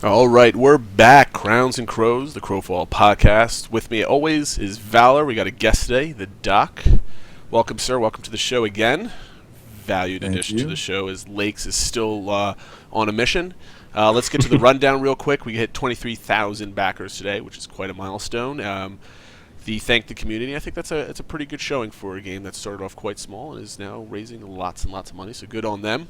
All right, we're back. Crowns and Crows, the Crowfall podcast. With me, always, is Valor. We got a guest today, the Doc. Welcome, sir. Welcome to the show again. Valued Thank addition to you. the show as Lakes is still on a mission. Let's get to the rundown real quick. We hit 23,000 backers today, which is quite a milestone. Thank the community. I think it's a pretty good showing for a game that started off quite small and is now raising lots and lots of money. So good on them.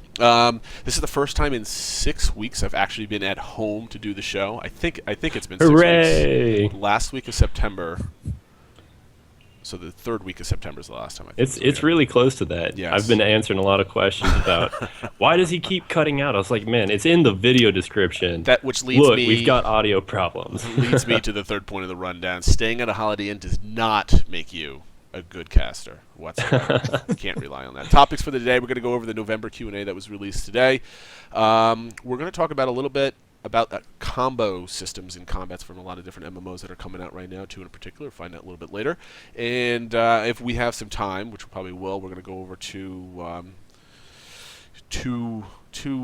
This is the first time in 6 weeks I've actually been at home to do the show. I think it's been 6 weeks. Hooray! Last week of September. So the third week of September is the last time I think. It's really close to that. Yes. I've been answering a lot of questions about why does he keep cutting out? I was like, man, it's in the video description. That which leads Look, me we've got audio problems. leads me to the third point of the rundown. Staying at a Holiday Inn does not make you a good caster whatsoever. You can't rely on that. Topics for the day: we're going to go over the November Q&A that was released today. We're going to talk about a little bit about combo systems in combats from a lot of different MMOs that are coming out right now, two in particular. Find out a little bit later. And if we have some time, which we probably will, we're going to go over two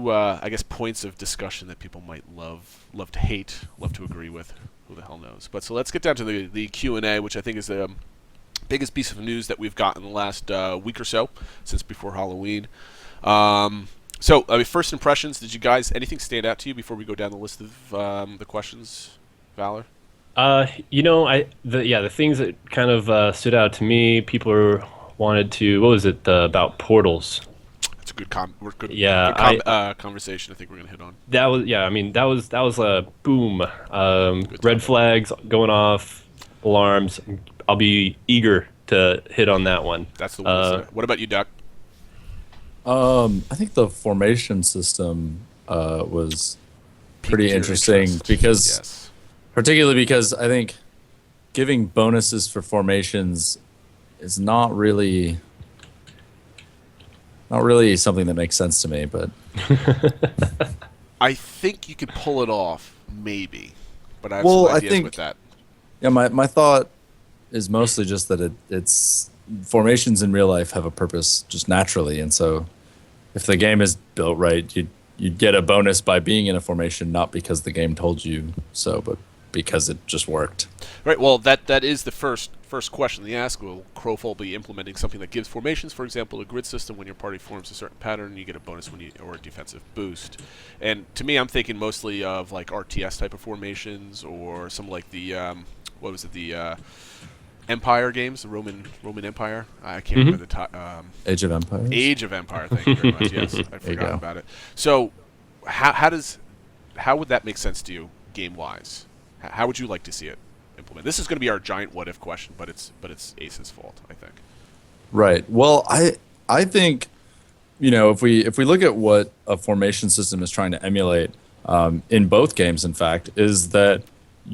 I guess points of discussion that people might love to hate, love to agree with. Who the hell knows? But so let's get down to the Q&A, which I think is the biggest piece of news that we've got in the last week or so, since before Halloween. First impressions. Did you guys anything stand out to you before we go down the list of the questions, Valor? The things that kind of stood out to me, wanted to, what was it, about portals? That's a good conversation. I think we're gonna hit on. That was a boom. Red flags going off, alarms. I'll be eager to hit on that one. That's the one. What about you, Doc? I think the formation system was pretty Piqued your interesting interest. particularly because I think giving bonuses for formations is not really something that makes sense to me. But I think you could pull it off, maybe, but I have some ideas with that. Yeah, my thought is mostly just that it's formations in real life have a purpose just naturally, and so if the game is built right, you'd get a bonus by being in a formation, not because the game told you so, but because it just worked. Right. Well, that is the first question they ask. Will Crowfall be implementing something that gives formations, for example, a grid system? When your party forms a certain pattern, you get a bonus or a defensive boost. And to me, I'm thinking mostly of like RTS type of formations, or some like the Empire games, the Roman Empire. I can't remember the Age of Empires. Age of Empire. Thank you very much. Yes, I forgot about it. So, how would that make sense to you, game wise? How would you like to see it implemented? This is going to be our giant what if question, but it's Ace's fault, I think. Right. Well, I think, if we look at what a formation system is trying to emulate, in both games, in fact, is that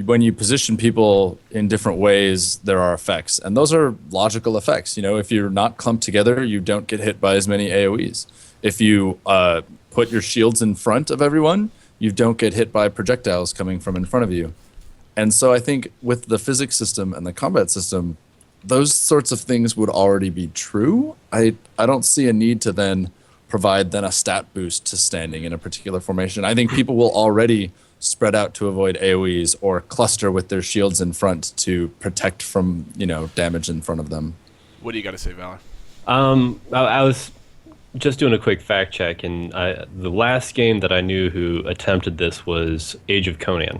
when you position people in different ways, there are effects, and those are logical effects. If you're not clumped together, you don't get hit by as many AoEs. If you put your shields in front of everyone, you don't get hit by projectiles coming from in front of you. And so I think with the physics system and the combat system, those sorts of things would already be true. I don't see a need to then provide a stat boost to standing in a particular formation. I think people will already spread out to avoid AoEs or cluster with their shields in front to protect from, damage in front of them. What do you got to say, Valor? I was just doing a quick fact check, and the last game that I knew who attempted this was Age of Conan.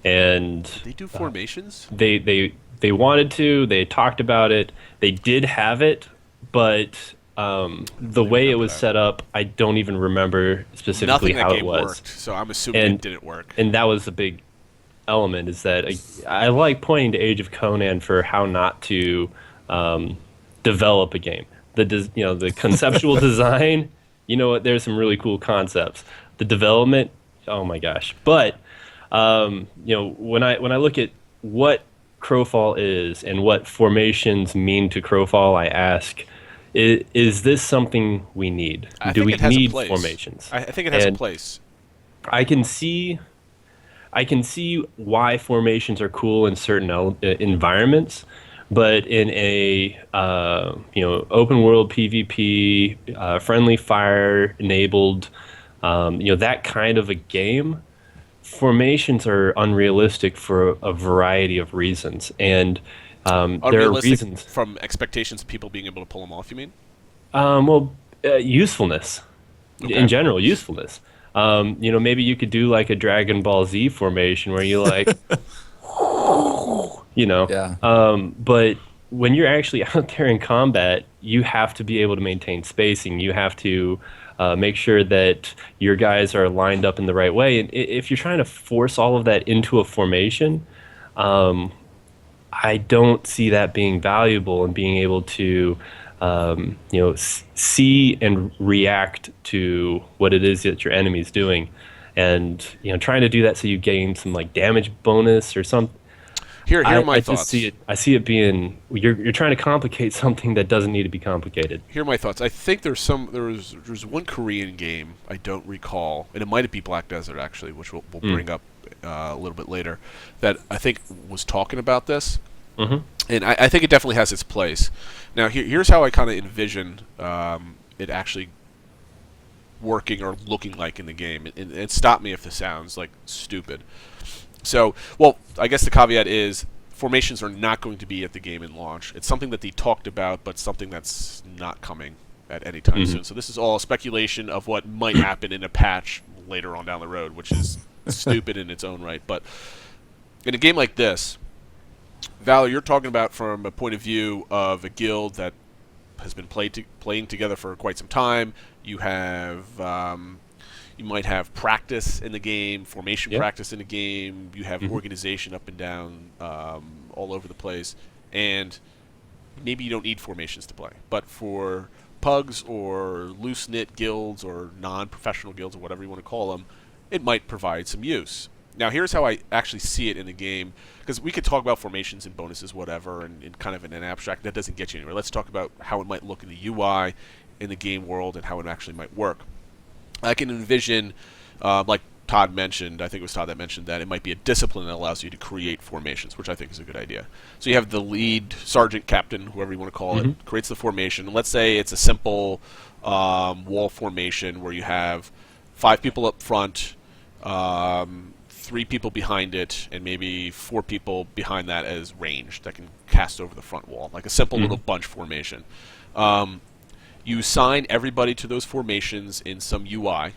And they do formations? They wanted to. They talked about it. They did have it, but the way it was set up, I don't even remember specifically how it was. Worked, so I'm assuming it didn't work. And that was a big element, is that I like pointing to Age of Conan for how not to develop a game. The conceptual design, there's some really cool concepts. The development, oh my gosh. But when I look at what Crowfall is and what formations mean to Crowfall, I ask, is this something we need? Do we need formations? I think it has a place. I can see why formations are cool in certain environments, but in a open world PvP, friendly fire enabled, that kind of a game, formations are unrealistic for a variety of reasons, and there are Unrealistic reasons. from expectations of people being able to pull them off. You mean? Well, usefulness in Okay. general, usefulness. Maybe you could do like a Dragon Ball Z formation where you like, Yeah. but when you're actually out there in combat, you have to be able to maintain spacing. You have to make sure that your guys are lined up in the right way. And if you're trying to force all of that into a formation, I don't see that being valuable and being able to, see and react to what it is that your enemy's doing, and trying to do that so you gain some like damage bonus or something. Here are my I thoughts. just see it. I see it being you're trying to complicate something that doesn't need to be complicated. Here are my thoughts. I think there's one Korean game I don't recall, and it might be Black Desert actually, which we'll bring up a little bit later, that I think was talking about this, and I think it definitely has its place. Now here's how I kind of envision it actually working or looking like in the game, and stop me if this sounds like stupid. So, well, I guess the caveat is formations are not going to be at the game in launch. It's something that they talked about, but something that's not coming at any time soon. So this is all speculation of what might happen in a patch later on down the road, which is stupid in its own right. But in a game like this, Val, you're talking about from a point of view of a guild that has been playing together for quite some time. You have you might have practice in the game, formation practice in the game. You have organization up and down all over the place, and maybe you don't need formations to play. But for pugs or loose-knit guilds or non-professional guilds or whatever you want to call them, it might provide some use. Now, here's how I actually see it in the game, because we could talk about formations and bonuses, whatever, and kind of in an abstract. That doesn't get you anywhere. Let's talk about how it might look in the UI, in the game world, and how it actually might work. I can envision, like Todd mentioned, I think it was Todd that mentioned that it might be a discipline that allows you to create formations, which I think is a good idea. So you have the lead, sergeant, captain, whoever you want to call it, creates the formation. Let's say it's a simple wall formation where you have 5 people up front, 3 people behind it, and maybe 4 people behind that as ranged that can cast over the front wall, like a simple little bunch formation. You assign everybody to those formations in some UI.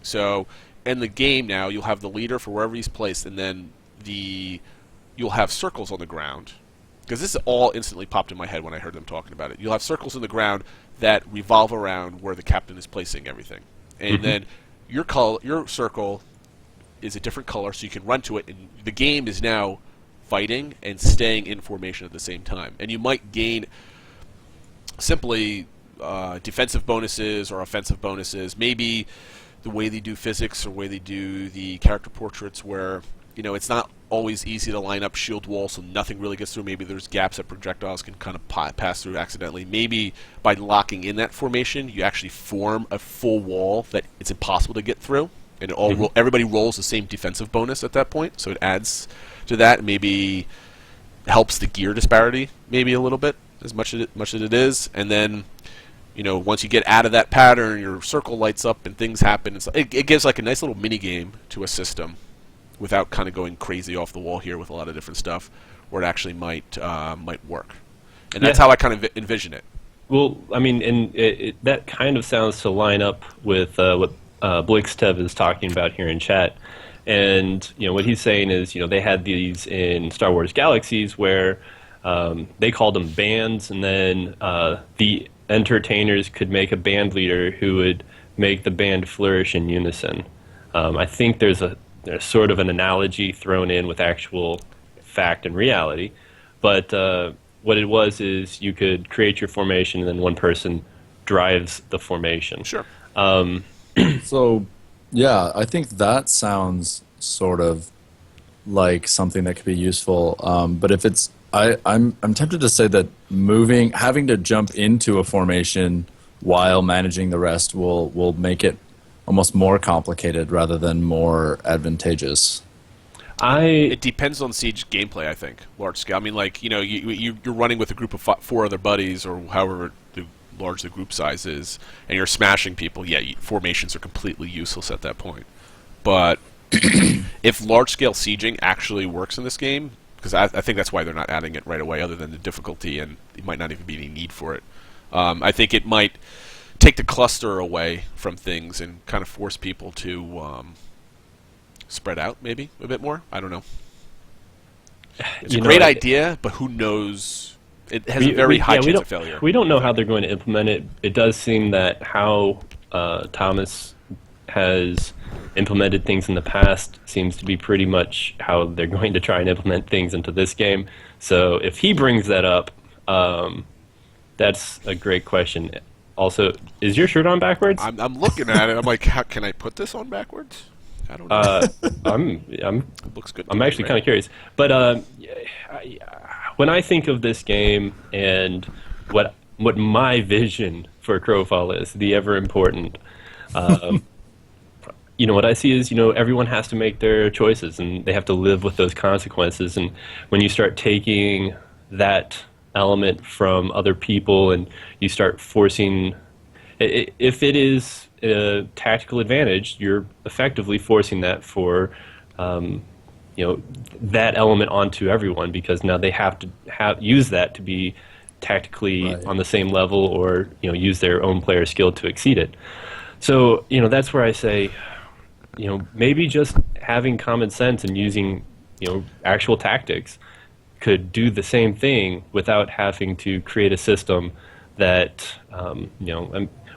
So in the game now, you'll have the leader for wherever he's placed, and then you'll have circles on the ground. Because this all instantly popped in my head when I heard them talking about it. You'll have circles in the ground that revolve around where the captain is placing everything. And then your circle is a different color, so you can run to it, and the game is now fighting and staying in formation at the same time. And you might gain simply defensive bonuses or offensive bonuses, maybe the way they do physics or the way they do the character portraits, where it's not always easy to line up shield walls so nothing really gets through. Maybe there's gaps that projectiles can kind of pass through accidentally. Maybe by locking in that formation, you actually form a full wall that it's impossible to get through, and everybody rolls the same defensive bonus at that point, so it adds to that. Maybe helps the gear disparity maybe a little bit, as much as it is. And then once you get out of that pattern, your circle lights up and things happen. It gives like a nice little mini game to a system without kind of going crazy off the wall here with a lot of different stuff, where it actually might work. And that's how I kind of envision it. Well, I mean, and that kind of sounds to line up with what Blixtev is talking about here in chat. And what he's saying is, they had these in Star Wars Galaxies where they called them bands, and then the entertainers could make a band leader who would make the band flourish in unison. I think there's sort of an analogy thrown in with actual fact and reality, but what it was is you could create your formation, and then one person drives the formation. Sure. So, yeah, I think that sounds sort of like something that could be useful. But if it's, I'm tempted to say that having to jump into a formation while managing the rest will make it almost more complicated rather than more advantageous. It depends on Siege gameplay, I think, large scale. I mean, like, you're running with a group of 4 other buddies, or however large the group size is, and you're smashing people. Yeah, formations are completely useless at that point. But if large-scale sieging actually works in this game, because I think that's why they're not adding it right away, other than the difficulty, and there might not even be any need for it. I think it might take the cluster away from things and kind of force people to spread out maybe a bit more. I don't know. It's a great idea, but who knows? It has a very high chance of failure. We don't know how they're going to implement it. It does seem that how Thomas has implemented things in the past seems to be pretty much how they're going to try and implement things into this game. So if he brings that up, that's a great question. Also, is your shirt on backwards? I'm looking at it. I'm like, how can I put this on backwards? I don't know. It looks good. I'm actually kind of curious. But when I think of this game and what my vision for Crowfall is, the ever important, what I see is, everyone has to make their choices and they have to live with those consequences. And when you start taking that element from other people and you start forcing, if it is a tactical advantage, you're effectively forcing that for that element onto everyone, because now they have to use that to be tactically on the same level, or use their own player skill to exceed it. So that's where I say, maybe just having common sense and using actual tactics could do the same thing without having to create a system that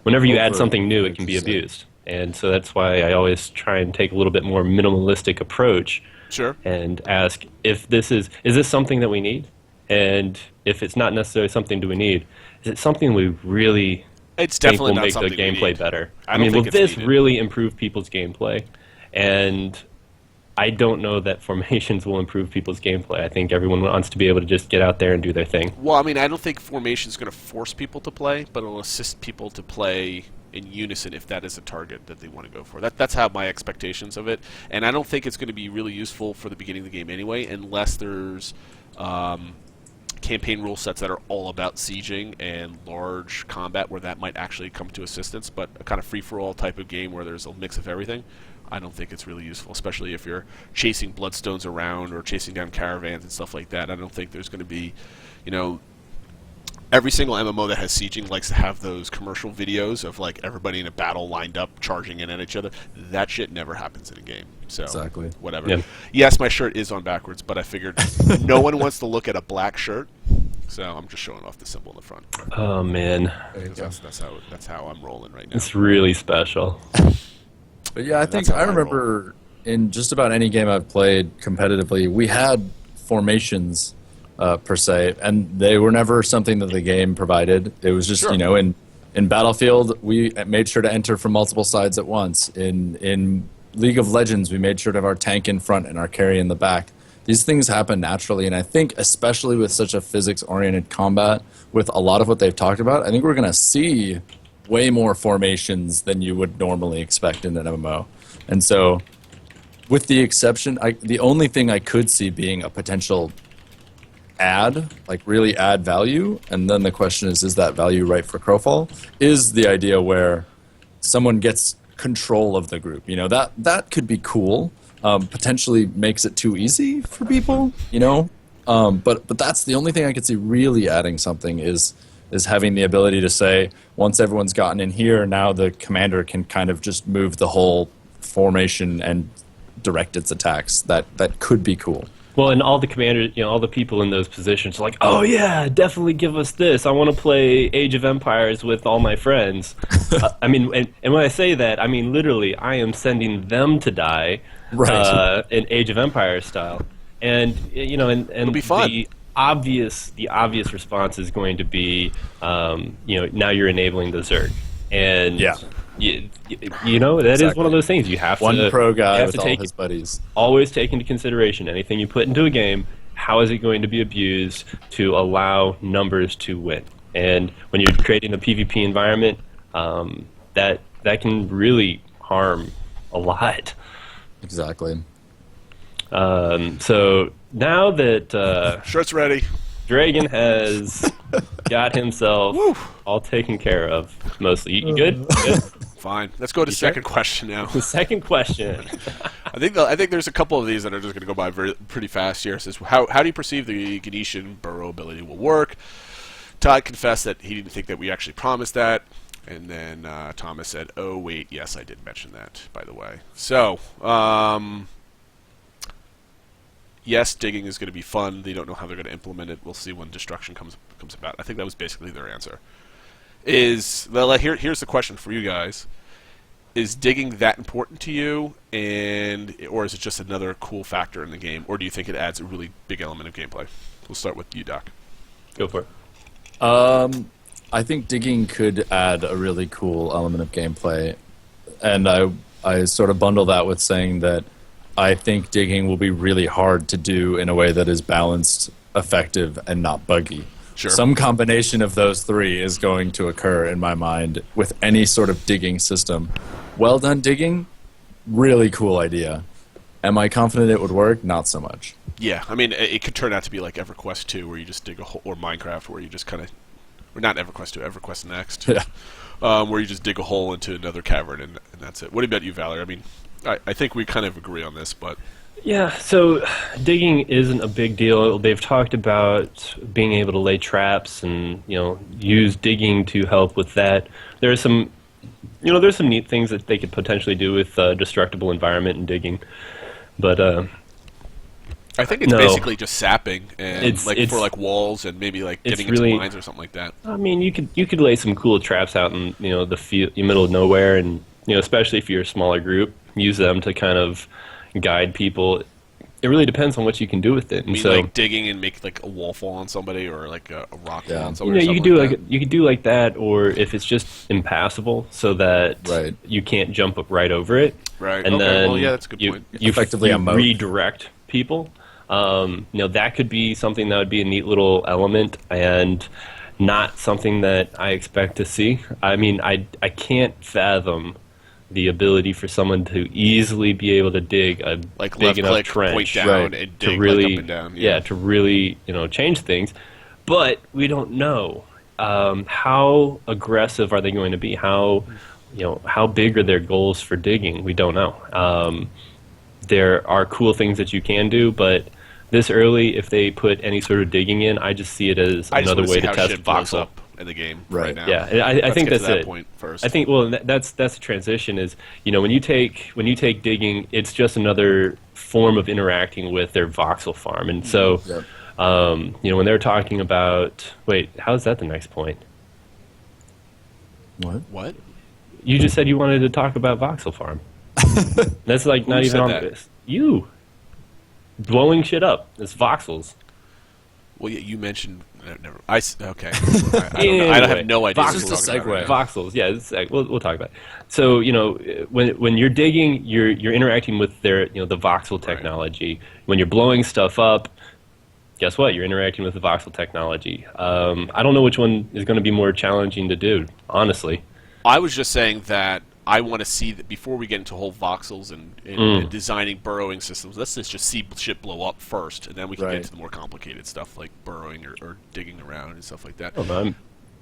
whenever you add something new, it can be abused. And so that's why I always try and take a little bit more minimalistic approach. Sure. And ask if this is this something that we need? And if it's not necessarily something do we need, is it something we really it's think definitely will not make the something gameplay better? I mean, will this really improve people's gameplay? And I don't know that formations will improve people's gameplay. I think everyone wants to be able to just get out there and do their thing. Well, I mean, I don't think formation's going to force people to play, but it'll assist people to play in unison if that is a target that they want to go for. That's how my expectations of it. And I don't think it's going to be really useful for the beginning of the game anyway, unless there's campaign rule sets that are all about sieging and large combat where that might actually come to assistance. But a kind of free-for-all type of game where there's a mix of everything, I don't think it's really useful, especially if you're chasing bloodstones around or chasing down caravans and stuff like that. I don't think there's going to be, every single MMO that has sieging likes to have those commercial videos of like everybody in a battle lined up charging in at each other. That shit never happens in a game. So exactly. Whatever. Yeah. Yes, my shirt is on backwards, but I figured no one wants to look at a black shirt, so I'm just showing off the symbol in the front. Oh man, That's how I'm rolling right now. it's really special. But yeah, I remember in just about any game I've played competitively, we had formations per se, and they were never something that the game provided. It was just, in Battlefield, we made sure to enter from multiple sides at once. In League of Legends, we made sure to have our tank in front and our carry in the back. These things happen naturally, and I think especially with such a physics-oriented combat, with a lot of what they've talked about, I think we're going to see way more formations than you would normally expect in an MMO. And so, with the exception, the only thing I could see being a potential really add value, and then the question is that value right for Crowfall, is the idea where someone gets control of the group. That could be cool. Potentially makes it too easy for people, but that's the only thing I could see really adding something is having the ability to say, once everyone's gotten in here, now the commander can kind of just move the whole formation and direct its attacks. That could be cool. Well, and all the commanders, all the people in those positions are like, oh yeah, definitely give us this. I want to play Age of Empires with all my friends. I mean, and when I say that, I mean literally, I am sending them to die, in Age of Empires style. And and it'll be fun. The obvious response is going to be, now you're enabling the Zerg, and yeah. That is one of those things you have one to pro guy have with to all take his buddies. Always take into consideration anything you put into a game. How is it going to be abused to allow numbers to win? And when you're creating a PvP environment, that can really harm a lot. Exactly. So now that shirt's ready, Draegan has got himself all taken care of, mostly. You good? Good? Fine. Let's go to You sure? second question now. The second question. I think there's a couple of these that are just going to go by pretty fast here. It says, how do you perceive the Ganetian burrow ability will work? Todd confessed that he didn't think that we actually promised that. And then Thomas said, oh, wait, yes, I did mention that, by the way. So, yes, digging is going to be fun. They don't know how they're going to implement it. We'll see when destruction comes about. I think that was basically their answer. Here's the question for you guys. Is digging that important to you, or is it just another cool factor in the game, or do you think it adds a really big element of gameplay? We'll start with you, Doc. Go for it. I think digging could add a really cool element of gameplay, and I sort of bundle that with saying that I think digging will be really hard to do in a way that is balanced, effective, and not buggy. Sure. Some combination of those three is going to occur in my mind with any sort of digging system. Well done digging, really cool idea. Am I confident it would work? Not so much. Yeah, I mean, it could turn out to be like EverQuest 2, where you just dig a hole, or Minecraft, where you just kind of, or not EverQuest 2, EverQuest Next, Yeah. Where you just dig a hole into another cavern, and that's it. What about you, Valerie? I mean, I think we kind of agree on this, but... Yeah, so digging isn't a big deal. They've talked about being able to lay traps and, use digging to help with that. There's some neat things that they could potentially do with destructible environment and digging. But I think it's no. basically just sapping and It's for walls and maybe getting really, into mines or something like that. I mean, you could lay some cool traps out in the field, in the middle of nowhere, and especially if you're a smaller group, use them to kind of guide people. It really depends on what you can do with it. And so, digging and make a wall fall on somebody, or a rock fall on Yeah. somebody. you could do like that, or if it's just impassable, so that Right. you can't jump up right over it. Right. And Okay. then Well, yeah, that's a good point. You Effectively a moat. redirect people. That could be something that would be a neat little element, and not something that I expect to see. I mean, I can't fathom the ability for someone to easily be able to dig a big left enough click, trench point down, right, and to dig really, up and down. to really change things. But we don't know how aggressive are they going to be. How big are their goals for digging? We don't know. There are cool things that you can do, but this early, if they put any sort of digging in, I just see it as another way to test box voxel. up in the game Right. now. Yeah, and I think Let's get that's to that it. point first. I think that's the transition is when you take digging, it's just another form of interacting with their voxel farm, and so Yep. when they're talking about how's that the next point? What? You just said you wanted to talk about voxel farm. That's not Who even said on that? this. You blowing shit up. It's voxels. Well, yeah, you mentioned. Never. Okay. I Anyway, have no idea. Voxels. what Just you're a talking about segue. right now. Voxels, yeah, we'll talk about it. So when you're digging, you're interacting with their the voxel technology. When you're blowing stuff up, guess what? You're interacting with the voxel technology. I don't know which one is going to be more challenging to do, honestly. I was just saying that I want to see that before we get into whole voxels and designing burrowing systems. Let's just see shit blow up first, and then we can get Right. into the more complicated stuff like burrowing or digging around and stuff like that. Oh,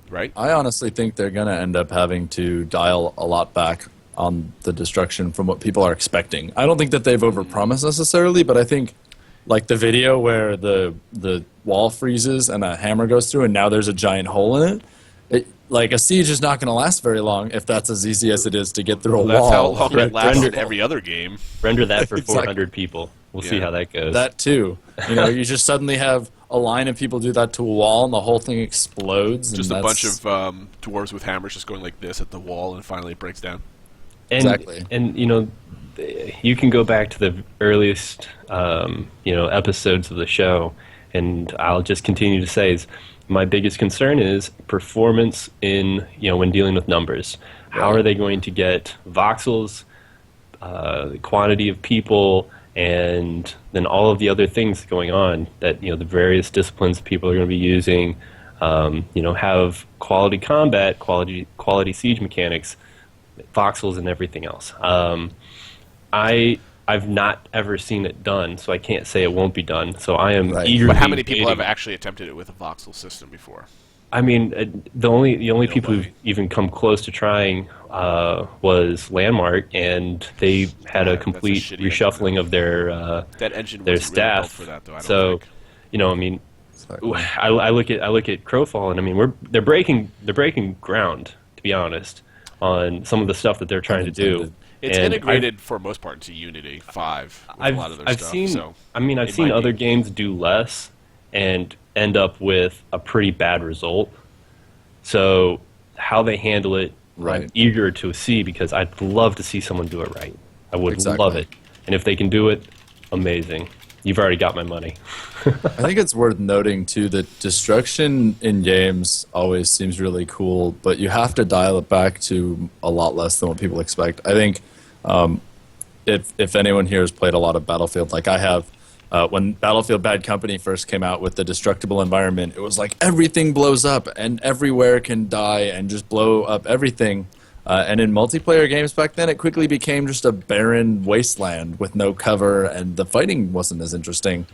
Right? I honestly think they're going to end up having to dial a lot back on the destruction from what people are expecting. I don't think that they've overpromised necessarily, but I think the video where the wall freezes and a hammer goes through and now there's a giant hole in it, a siege is not going to last very long if that's as easy as it is to get through a That's wall. how long it lasts in Render- every other game. Render that for Exactly. 400 people. We'll see Yeah. how that goes. That too. You just suddenly have a line of people do that to a wall and the whole thing explodes. Just and a bunch that's- of dwarves with hammers just going like this at the wall, and finally it breaks down. And, Exactly. And you can go back to the earliest episodes of the show, and I'll just continue to say is my biggest concern is performance in when dealing with numbers. How Right. are they going to get voxels, the quantity of people, and then all of the other things going on that the various disciplines people are going to be using, have quality combat, quality siege mechanics, voxels, and everything else. I've not ever seen it done, so I can't say it won't be done. So I am Right. eagerly But how many people have waiting. actually attempted it with a voxel system before? I mean, the only people who've Nobody. even come close to trying was Landmark, and they had a That's a complete shitty reshuffling of That engine their wasn't really built staff. for that, though. I don't So, think. you know, I mean, Exactly. I look at Crowfall, and I mean, they're breaking ground, to be honest, on some of the stuff that they're trying to do. It's And integrated for most part into Unity 5 with a lot of their I've stuff. seen. So I mean, I've it seen might other be. games do less and end up with a pretty bad result. So how they handle it, Right. I'm eager to see, because I'd love to see someone do it right. I would Exactly. love it, and if they can do it, amazing. You've already got my money. I think it's worth noting too that destruction in games always seems really cool, but you have to dial it back to a lot less than what people expect. I think if anyone here has played a lot of Battlefield, like I have, when Battlefield Bad Company first came out with the destructible environment, it was like everything blows up and everywhere can die and just blow up everything. And in multiplayer games back then, it quickly became just a barren wasteland with no cover, and the fighting wasn't as interesting.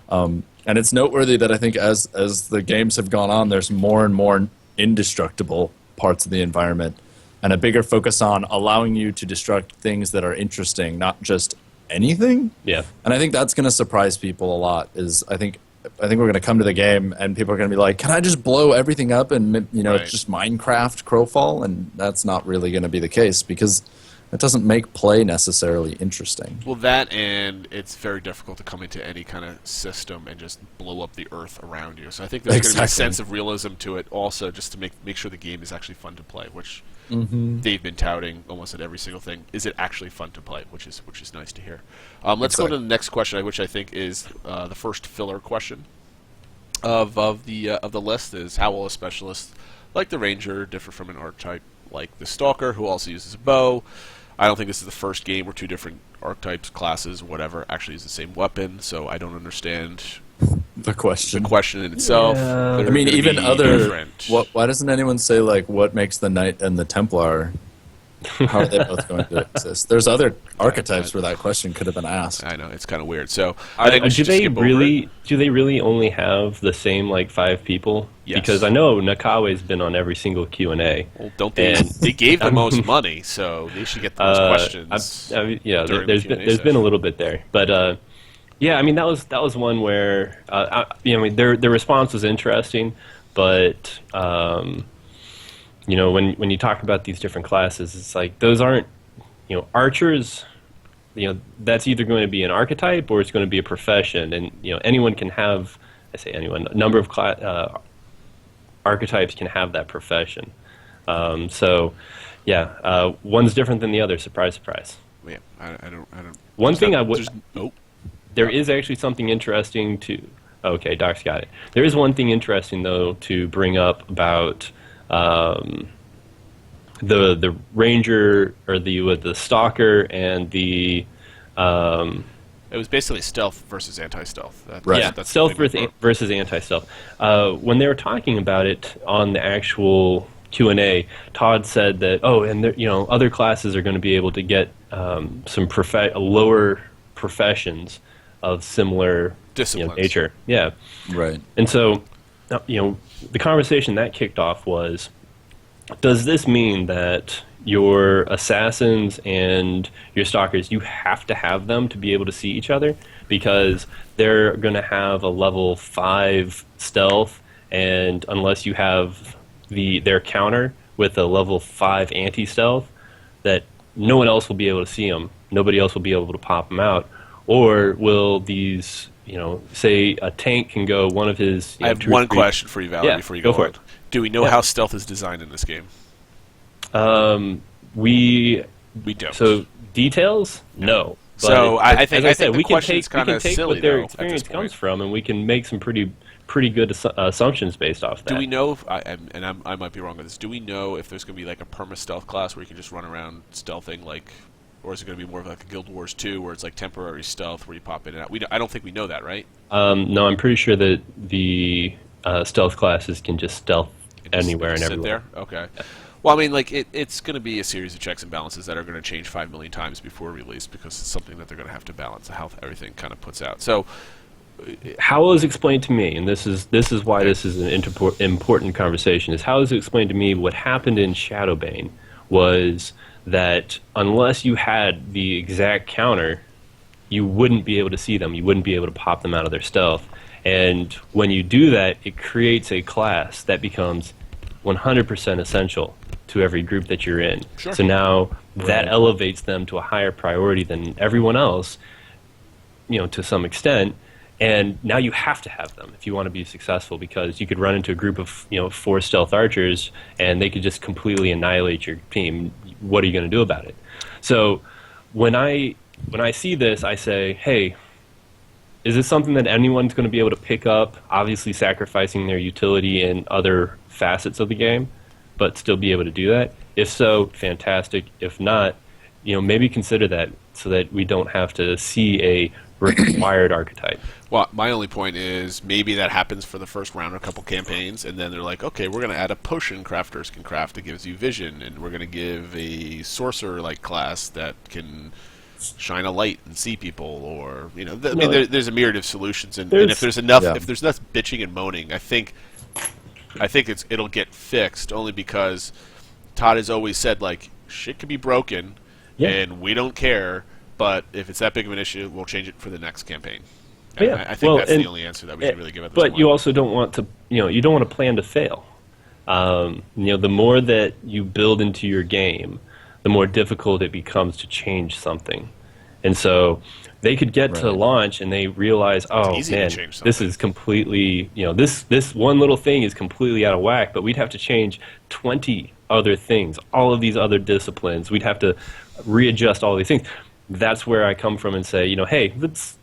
And it's noteworthy that I think as the games have gone on, there's more and more indestructible parts of the environment, and a bigger focus on allowing you to destruct things that are interesting, not just anything. Yeah. And I think that's going to surprise people a lot. I think we're going to come to the game and people are going to be like, "Can I just blow everything up and Right. it's just Minecraft Crowfall?" And that's not really going to be the case, because it doesn't make play necessarily interesting. Well, that, and it's very difficult to come into any kind of system and just blow up the earth around you. So I think there's going to be a Exactly. sense of realism to it also, just to make sure the game is actually fun to play, which they've been touting almost at every single thing. Is it actually fun to play? Which is nice to hear. Let's go to the next question, which I think is the first filler question of the list. Is how will a specialist like the Ranger differ from an archetype like the Stalker, who also uses a bow? I don't think this is the first game where two different archetypes, classes, whatever, actually use the same weapon, so I don't understand The question. the question in itself. Yeah. They're I mean, gonna even be other. different. Why doesn't anyone say like what makes the Knight and the Templar? How are they both going to exist? There's other archetypes where that question could have been asked. I know, it's kind of weird. So I think we Do should just they skip over really? it. Do they really only have the same like 5 people? Yes. Because I know Nakawe's been on every single Q&A. Well, don't they? And- They gave the most money, so they should get the most questions. Yeah, during there's the been Q&A there's been a session. little bit there, but yeah, I mean that was one where I mean their response was interesting, but when you talk about these different classes, it's like those aren't archers. That's either going to be an archetype or it's going to be a profession, and anyone can have. I say anyone. A number of archetypes can have that profession. So, yeah, one's different than the other. Surprise, surprise. Yeah, I don't. One there's thing not- I would. there's- Nope. There is actually something interesting to. Okay, Doc's got it. There is one thing interesting though to bring up about the Ranger or the Stalker and the. It was basically stealth versus anti-stealth. Right. Yeah, that's stealth the big versus anti-stealth. When they were talking about it on the actual Q&A, Todd said that, and other classes are going to be able to get some lower professions of similar Disciplines. nature. Yeah. Right. And so, the conversation that kicked off was, does this mean that your assassins and your stalkers, you have to have them to be able to see each other? Because they're going to have a level 5 stealth, and unless you have their counter with a level 5 anti-stealth, that no one else will be able to see them. Nobody else will be able to pop them out. Or will these, say a tank can go one of his... I have 2 or one 3 question for you, Valerie, Yeah, before you go go for on. it. Do we know Yeah. how stealth is designed in this game? We don't. So details? No. But So I think as I the said, we can question's take kinda silly, what their though, at this experience point. comes from, and we can make some pretty good assumptions based off that. Do we know, I might be wrong with this, do we know if there's going to be like a perma-stealth class where you can just run around stealthing, or is it going to be more of like a Guild Wars 2 where it's like temporary stealth where you pop in and out? I don't think we know that, right? No, I'm pretty sure that the stealth classes can just stealth Just anywhere and sit everywhere. there? Okay. Well, I mean, it's going to be a series of checks and balances that are going to change 5 million times before release, because it's something that they're going to have to balance how everything kind of puts out. So, How it was explained to me, and this is why this is an important conversation, is how it was explained to me what happened in Shadowbane was that unless you had the exact counter, you wouldn't be able to see them. You wouldn't be able to pop them out of their stealth. And when you do that, it creates a class that becomes 100% essential to every group that you're in. Sure. So now that elevates them to a higher priority than everyone else, to some extent. And now you have to have them if you want to be successful, because you could run into a group of 4 stealth archers and they could just completely annihilate your team. What are you going to do about it? So when I see this, I say, hey, is this something that anyone's going to be able to pick up, obviously sacrificing their utility in other facets of the game, but still be able to do that? If so, fantastic. If not, maybe consider that so that we don't have to see a required archetype. Well, my only point is maybe that happens for the first round of a couple campaigns, and then they're like, okay, we're going to add a potion crafters can craft that gives you vision, and we're going to give a sorcerer-like class that can shine a light and see people, or there's a myriad of solutions, and if there's enough bitching and moaning, I think it'll get fixed, only because Todd has always said, like, shit can be broken, and we don't care, but if it's that big of an issue, we'll change it for the next campaign. I think that's the only answer that we can really give at this point. But you also don't want to, you don't want to plan to fail. The more that you build into your game, the more difficult it becomes to change something. And so they could get to launch and they realize, oh man, this is completely, this one little thing is completely out of whack, but we'd have to change 20 other things, all of these other disciplines. We'd have to readjust all these things. That's where I come from and say, hey, let's,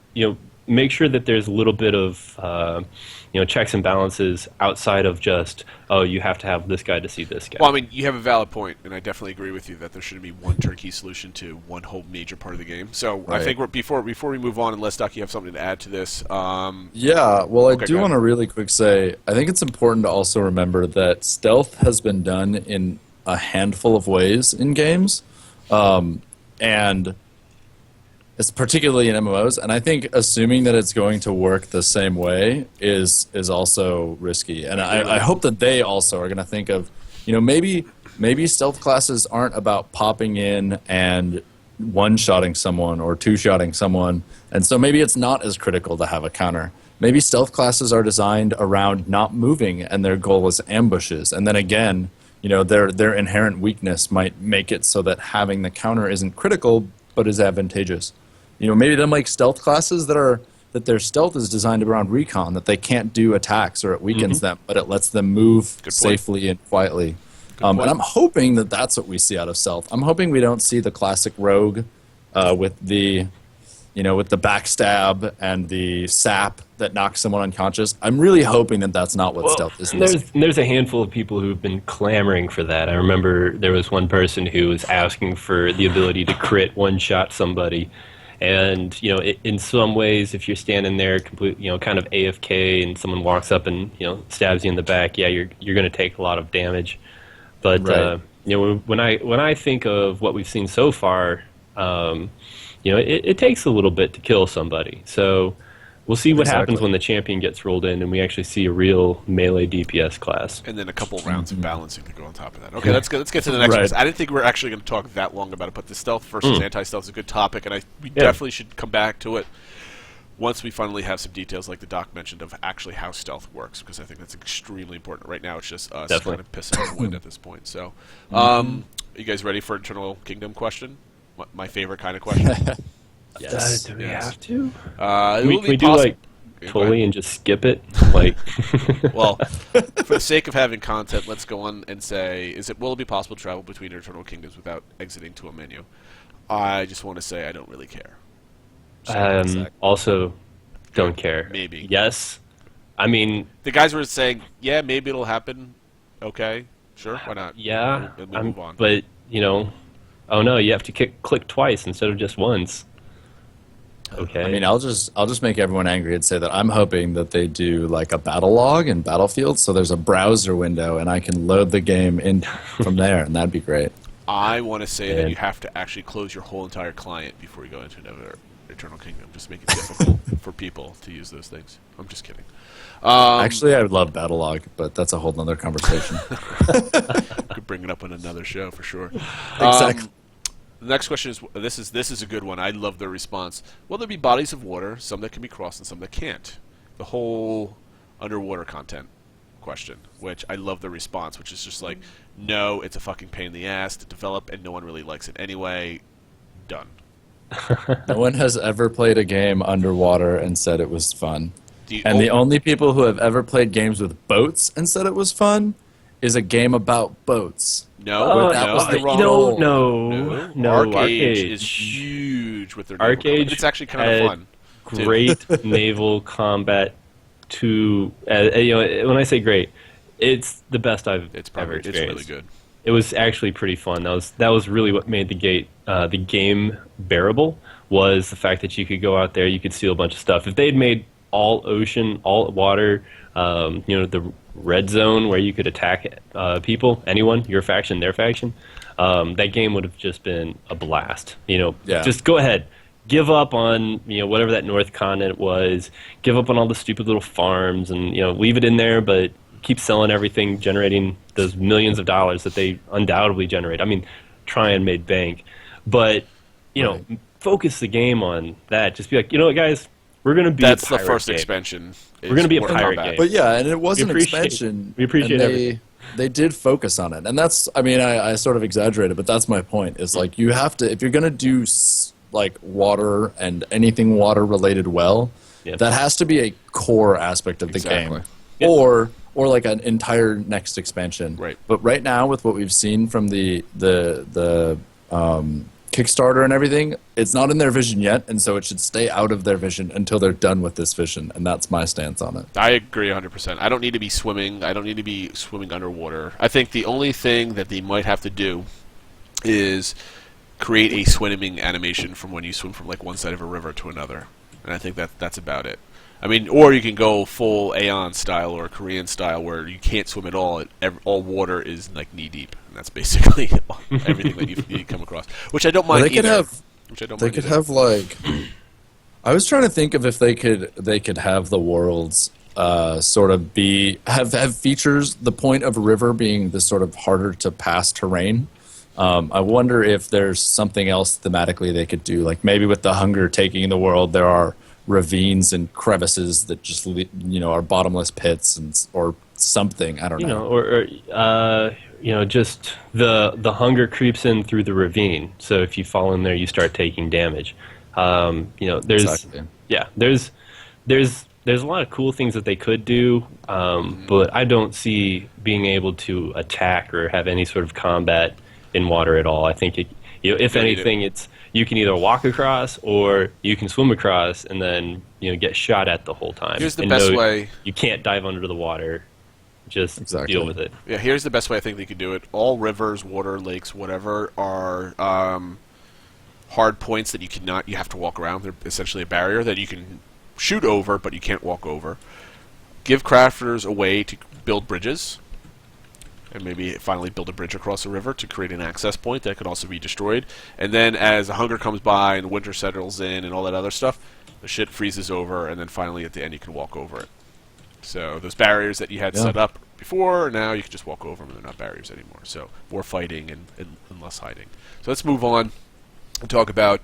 make sure that there's a little bit of, checks and balances outside of just, oh, you have to have this guy to see this guy. Well, I mean, you have a valid point, and I definitely agree with you that there shouldn't be one turnkey solution to one whole major part of the game. So I think before we move on, unless, Doc, you have something to add to this. Yeah, well, I do want to really quick say, I think it's important to also remember that stealth has been done in a handful of ways in games, and it's particularly in MMOs, and I think assuming that it's going to work the same way is also risky. And I hope that they also are going to think of, maybe stealth classes aren't about popping in and one-shotting someone or two-shotting someone, and so maybe it's not as critical to have a counter. Maybe stealth classes are designed around not moving, and their goal is ambushes. And then again, their inherent weakness might make it so that having the counter isn't critical, but is advantageous. Maybe they make stealth classes that their stealth is designed around recon, that they can't do attacks or it weakens them, but it lets them move safely and quietly. And I'm hoping that that's what we see out of stealth. I'm hoping we don't see the classic rogue with the backstab and the sap that knocks someone unconscious. I'm really hoping that that's not what stealth is. There's a handful of people who've been clamoring for that. I remember there was one person who was asking for the ability to crit one-shot somebody. And, in some ways, if you're standing there completely, kind of AFK and someone walks up and, stabs you in the back, you're going to take a lot of damage. But, when I think of what we've seen so far, it takes a little bit to kill somebody. So we'll see what happens when the champion gets rolled in and we actually see a real melee DPS class. And then a couple rounds of balancing to go on top of that. Okay, let's get to the next one. I didn't think we were actually going to talk that long about it, but the stealth versus anti-stealth is a good topic, and we definitely should come back to it once we finally have some details, like the doc mentioned, of actually how stealth works, because I think that's extremely important. Right now, it's just us kind of pissing in the wind at this point. So, are you guys ready for Eternal Kingdom question? My favorite kind of question. Yes. Do we have to? We do like fully and just skip it. Like, well, for the sake of having content, let's go on and say, will it be possible to travel between Eternal Kingdoms without exiting to a menu? I just want to say I don't really care. Also, don't care. Maybe. Yes. I mean, the guys were saying, yeah, maybe it'll happen. Okay, sure, why not? Yeah, we'll move on. But oh no, you have to click twice instead of just once. Okay. I mean, I'll just make everyone angry and say that I'm hoping that they do like a battle log in Battlefield, so there's a browser window and I can load the game in from there, and that'd be great. I want to say that you have to actually close your whole entire client before you go into another Eternal Kingdom. Just make it difficult for people to use those things. I'm just kidding. Actually, I would love Battlelog, but that's a whole nother conversation. Could bring it up on another show for sure. Exactly. The next question is this is a good one. I love their response. Will there be bodies of water, some that can be crossed and some that can't? The whole underwater content question, which I love the response, which is just like, no, it's a fucking pain in the ass to develop, and no one really likes it anyway. Done. No one has ever played a game underwater and said it was fun. The only people who have ever played games with boats and said it was fun is a game about boats. No, that no, was the I- wrong no. ArcAge ArcAge is huge with their naval ArcAge combat. It's actually kind of had fun. too. Great naval combat. When I say great, it's the best I've It's ever probably it's experienced. really good. It was actually pretty fun. That was really what made the game bearable, was the fact that you could go out there, you could steal a bunch of stuff. If they'd made all ocean, all water, the red zone where you could attack people, anyone, your faction, their faction, that game would have just been a blast. Yeah. Just go ahead. Give up on whatever that North Continent was. Give up on all the stupid little farms, and leave it in there, but keep selling everything, generating those millions of dollars that they undoubtedly generate. I mean, try and make bank, but Right. focus the game on that. Just be like, you know what, guys, we're gonna be. That's a the pirate first game. expansion. We're gonna be a Water pirate combat. game. But yeah, and it was We an appreciate- expansion. we appreciate and everything. they did focus on it, and that's. I mean, I sort of exaggerated, but that's my point. Is like you have to, if you're gonna do like water and anything water related well, Yep. that has to be a core aspect of the Exactly. game, Yep. or like an entire next expansion. Right. But right now, with what we've seen from the Kickstarter and everything, it's not in their vision yet, and so it should stay out of their vision until they're done with this vision, and that's my stance on it. I agree 100%. I don't need to be swimming. I don't need to be swimming underwater. I think the only thing that they might have to do is create a swimming animation from when you swim from like one side of a river to another. And I think that's about it. I mean, or you can go full Aeon style or Korean style where you can't swim at all. All water is like knee deep, and that's basically everything that you come across. Which I don't mind They could either. have. Which I don't They mind could either. have like. I was trying to think of if they could have the worlds sort of have features. The point of a river being this sort of harder to pass terrain. I wonder if there's something else thematically they could do. Like maybe with the hunger taking the world, there are ravines and crevices that just are bottomless pits or something. I don't know. Or just the hunger creeps in through the ravine. So if you fall in there, you start taking damage. There's Exactly. there's a lot of cool things that they could do, but I don't see being able to attack or have any sort of combat in water at all. I think if anything, it's you can either walk across or you can swim across and then get shot at the whole time. Here's the And best no, way. you can't dive under the water. Just Exactly. deal with it. Yeah, here's the best way I think they could do it. All rivers, water, lakes, whatever, are hard points that you have to walk around. They're essentially a barrier that you can shoot over, but you can't walk over. Give crafters a way to build bridges, and maybe finally build a bridge across a river to create an access point that could also be destroyed. And then as the hunger comes by and winter settles in and all that other stuff, the shit freezes over, and then finally at the end you can walk over it. So those barriers that you had set up before, now you can just walk over them and they're not barriers anymore. So more fighting and less hiding. So let's move on and talk about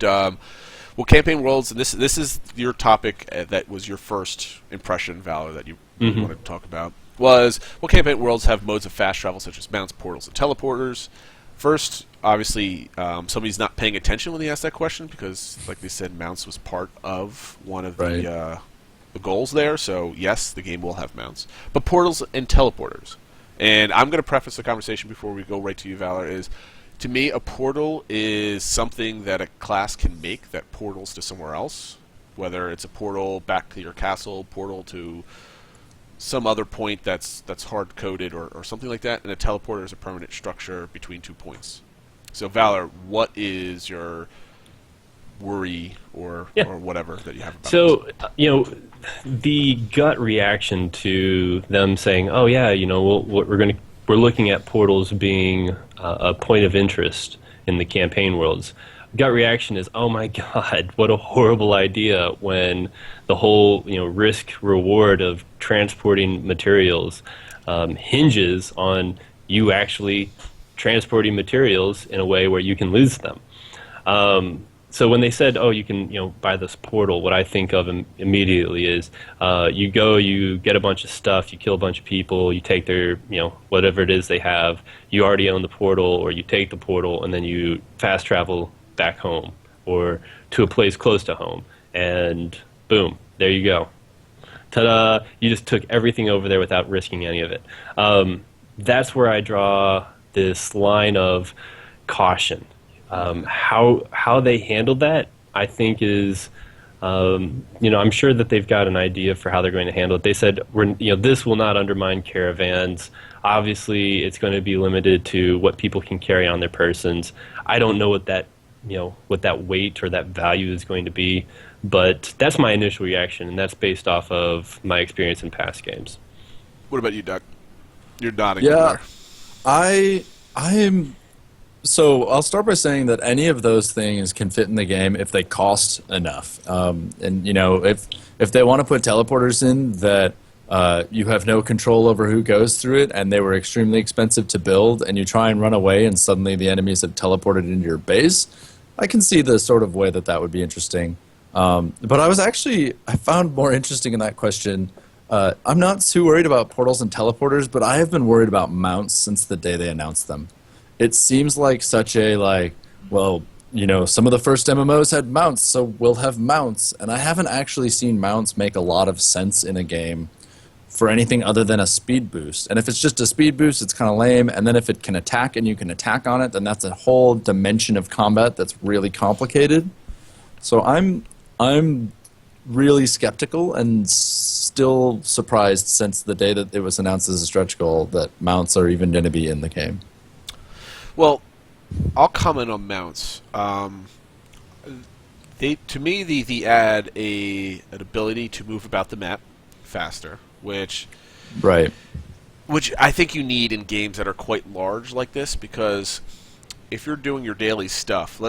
campaign worlds. And this is your topic that was your first impression, Valor, that you wanted to talk about. Was campaign worlds have modes of fast travel such as mounts, portals, and teleporters? First, obviously, somebody's not paying attention when they ask that question because, like they said, mounts was part of one of the goals there. So yes, the game will have mounts, but portals and teleporters. And I'm going to preface the conversation before we go right to you, Valor. Is to me, a portal is something that a class can make that portals to somewhere else, whether it's a portal back to your castle, portal to some other point that's hard coded or something like that, and a teleporter is a permanent structure between 2 points. So Valor, what is your worry or whatever that you have about So the gut reaction to them saying, "Oh yeah, we're looking at portals being a point of interest in the campaign worlds." gut reaction is, oh my God, what a horrible idea, when the whole risk reward of transporting materials hinges on you actually transporting materials in a way where you can lose them. So when they said, "Oh, you can, buy this portal," what I think of immediately is, you go, you get a bunch of stuff, you kill a bunch of people, you take their, whatever it is they have, you already own the portal, or you take the portal, and then you fast travel back home or to a place close to home, and boom, there you go. Ta-da! You just took everything over there without risking any of it. That's where I draw this line of caution. How they handled that, I think, is, I'm sure that they've got an idea for how they're going to handle it. They said, this will not undermine caravans. Obviously, it's going to be limited to what people can carry on their persons. I don't know what that weight or that value is going to be, but that's my initial reaction, and that's based off of my experience in past games. What about you, Doc? You're nodding. Yeah, I'm. So I'll start by saying that any of those things can fit in the game if they cost enough. And if they want to put teleporters in that you have no control over who goes through it, and they were extremely expensive to build, and you try and run away, and suddenly the enemies have teleported into your base, I can see the sort of way that would be interesting. But I found more interesting in that question. I'm not too worried about portals and teleporters, but I have been worried about mounts since the day they announced them. It seems like such a, some of the first MMOs had mounts, so we'll have mounts. And I haven't actually seen mounts make a lot of sense in a game for anything other than a speed boost. And if it's just a speed boost, it's kind of lame. And then if it can attack and you can attack on it, then that's a whole dimension of combat that's really complicated. So I'm really skeptical and still surprised since the day that it was announced as a stretch goal that mounts are even going to be in the game. Well, I'll comment on mounts. To me, the add an ability to move about the map faster, which I think you need in games that are quite large like this, because if you're doing your daily stuff,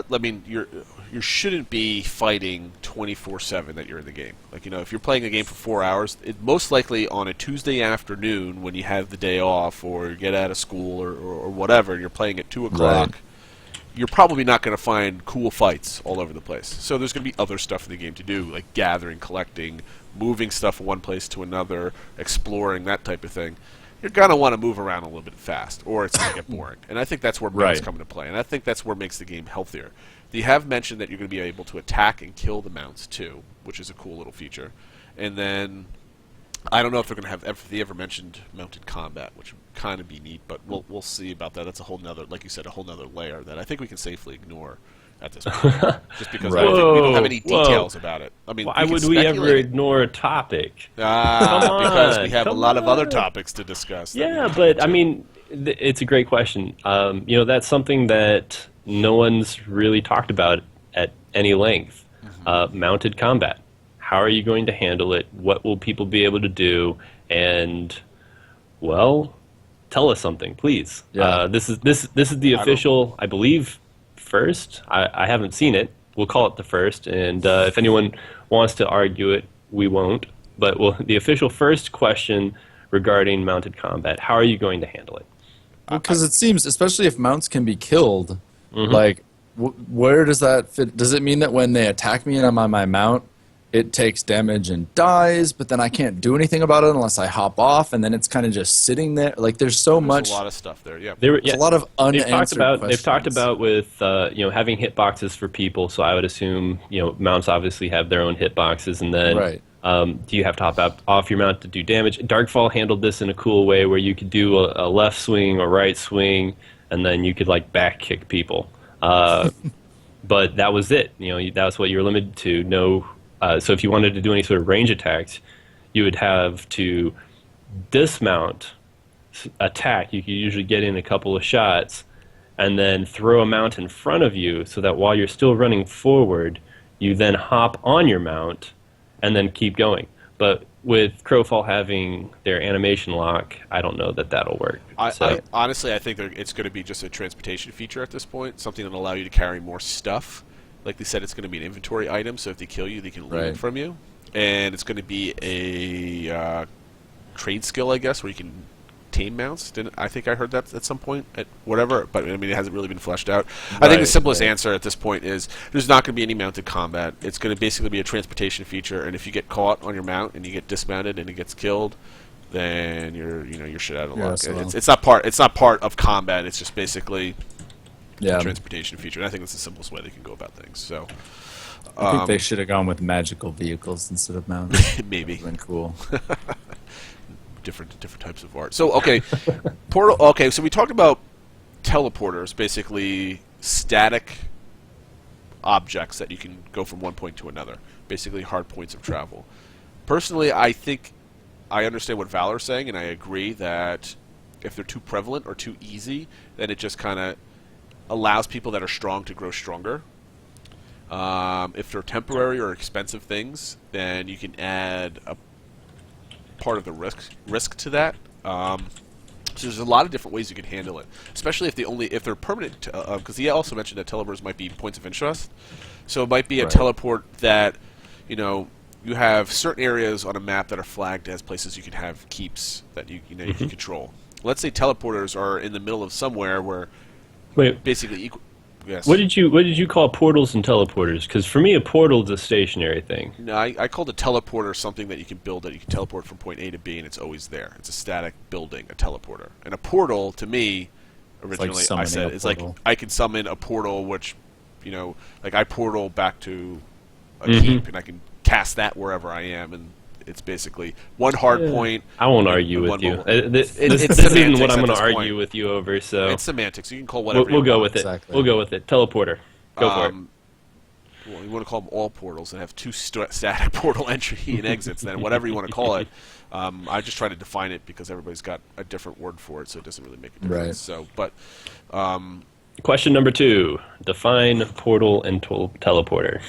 you shouldn't be fighting 24/7 that you're in the game. If you're playing a game for 4 hours, most likely on a Tuesday afternoon when you have the day off or you get out of school or whatever, and you're playing at 2 o'clock, you're probably not going to find cool fights all over the place. So there's going to be other stuff in the game to do, like gathering, collecting, moving stuff from one place to another, exploring, that type of thing. You're going to want to move around a little bit fast, or it's going to get boring. And I think that's where mounts come into play, and I think that's where it makes the game healthier. They have mentioned that you're going to be able to attack and kill the mounts, too, which is a cool little feature. And then, I don't know if they're going to have, if they ever mentioned mounted combat, which would kind of be neat, but we'll see about that. That's a whole nother, like you said, a whole nother layer that I think we can safely ignore at this point, just because we don't have any details about it. I mean, why would we ever ignore a topic? Because we have a lot of other topics to discuss. Yeah, but I mean, it's a great question. That's something that no one's really talked about at any length. Mounted combat. How are you going to handle it? What will people be able to do? And, well, tell us something, please. Yeah. This is the official, I believe, first. I haven't seen it. We'll call it the first, and if anyone wants to argue it, we won't. But the official first question regarding mounted combat, how are you going to handle it? Because it seems, especially if mounts can be killed, where does that fit? Does it mean that when they attack me and I'm on my mount, it takes damage and dies, but then I can't do anything about it unless I hop off, and then it's kind of just sitting there? There's a lot of stuff there, yeah. There's a lot of unanswered questions. They've talked about with having hitboxes for people, so I would assume mounts obviously have their own hitboxes, and then do you have to hop off your mount to do damage? Darkfall handled this in a cool way where you could do a left swing or right swing, and then you could back kick people. But that was it. That's what you were limited to. No. So if you wanted to do any sort of range attacks, you would have to dismount, attack. You could usually get in a couple of shots, and then throw a mount in front of you so that while you're still running forward, you then hop on your mount and then keep going. But with Crowfall having their animation lock, I don't know that that'll work. Honestly, I think it's going to be just a transportation feature at this point, something that'll allow you to carry more stuff. Like they said, it's going to be an inventory item, so if they kill you, they can loot Right. it from you. And it's going to be a trade skill, I guess, where you can tame mounts. I think I heard that at some point, at whatever, but I mean, it hasn't really been fleshed out. I think the Right, simplest right. answer at this point is there's not going to be any mounted combat. It's going to basically be a transportation feature, and if you get caught on your mount and you get dismounted and it gets killed, then you're shit out of luck. so- It's not part of combat. It's just basically Yeah. a transportation feature. And I think that's the simplest way they can go about things. So I think they should have gone with magical vehicles instead of mounts. maybe Been cool. different types of art. So okay, portal. Okay, so we talked about teleporters, basically static objects that you can go from one point to another, basically hard points of travel. Personally, I think I understand what Valor's saying, and I agree that if they're too prevalent or too easy, then it just kind of allows people that are strong to grow stronger. If they're temporary or expensive things, then you can add a part of the risk to that. So there's a lot of different ways you can handle it, especially if they're permanent. Because he also mentioned that teleporters might be points of interest. So it might be a Right. teleport that you have certain areas on a map that are flagged as places you can have keeps that you can control. Let's say teleporters are in the middle of somewhere where Wait, basically equal. Yes. what did you call portals and teleporters? Because for me, a portal is a stationary thing. No, I called a teleporter something that you can build that you can teleport from point A to B and it's always there. It's a static building, a teleporter. And a portal, to me, originally I summoning said, a it's like portal. I can summon a portal which, like I portal back to a Mhm. keep and I can cast that wherever I am, and it's basically one hard point. I won't and argue with one you. mobile- This it's isn't what semantics I'm at going to this argue point. with you over. So It's semantics. You can call whatever we'll you go want. with it. Exactly. We'll go with it. Teleporter. Go for it. Well, you want to call them all portals and have two static portal entry and exits, then whatever you want to call it. I just try to define it because everybody's got a different word for it, so it doesn't really make a difference. Right. So, but Question number 2: define portal and teleporter.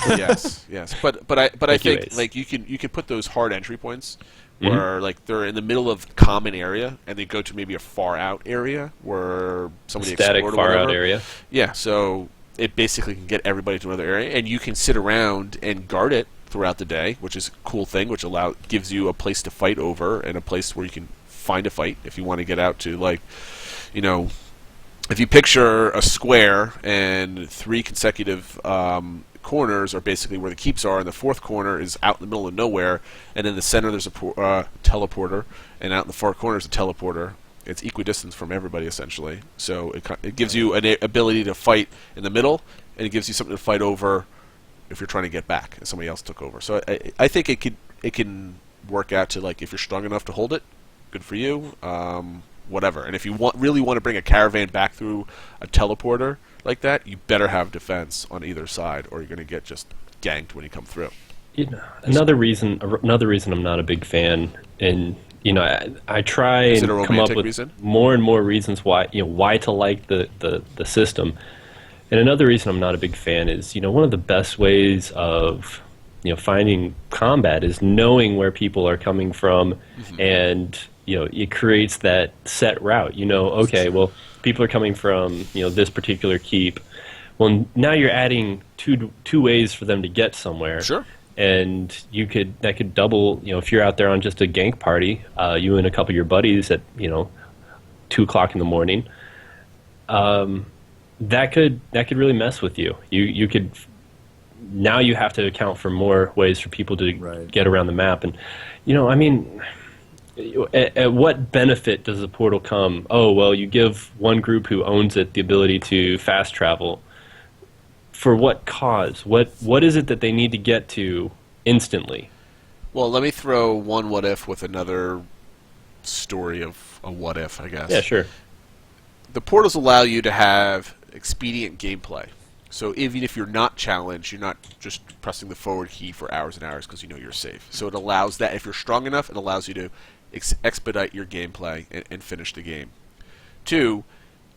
well, yes, but I Thank you, think Ace. like you can put those hard entry points Mhm. where like they're in the middle of common area and they go to maybe a far out area where somebody Static explored or far out whatever. area. Yeah, so it basically can get everybody to another area, and you can sit around and guard it throughout the day, which is a cool thing, which gives you a place to fight over and a place where you can find a fight if you want to get out to, like, if you picture a square and 3 consecutive corners are basically where the keeps are, and the 4th corner is out in the middle of nowhere, and in the center there's a teleporter, and out in the far corner is a teleporter. It's equidistant from everybody, essentially. So it gives you an ability to fight in the middle, and it gives you something to fight over if you're trying to get back and somebody else took over. So I think it can work out to, like, if you're strong enough to hold it, good for you. Whatever. And if you really want to bring a caravan back through a teleporter like that, you better have defense on either side, or you're going to get just ganked when you come through. Another reason I'm not a big fan, and I try Is and it a come up romantic with reason? more and more reasons why to like the system. And another reason I'm not a big fan is one of the best ways of finding combat is knowing where people are coming from, and it creates that set route. Okay, well, people are coming from this particular keep. Well, now you're adding two ways for them to get somewhere. Sure. And that could double, if you're out there on just a gank party, you and a couple of your buddies at 2:00 in the morning, that could really mess with you. You could now you have to account for more ways for people to Right. get around the map, and at what benefit does the portal come? Oh, well, you give one group who owns it the ability to fast travel. For what cause? What is it that they need to get to instantly? Well, let me throw one what if with another story of a what if, I guess. Yeah, sure. The portals allow you to have expedient gameplay. So even if you're not challenged, you're not just pressing the forward key for hours and hours because you're safe. So it allows that. If you're strong enough, it allows you to expedite your gameplay and finish the game. 2,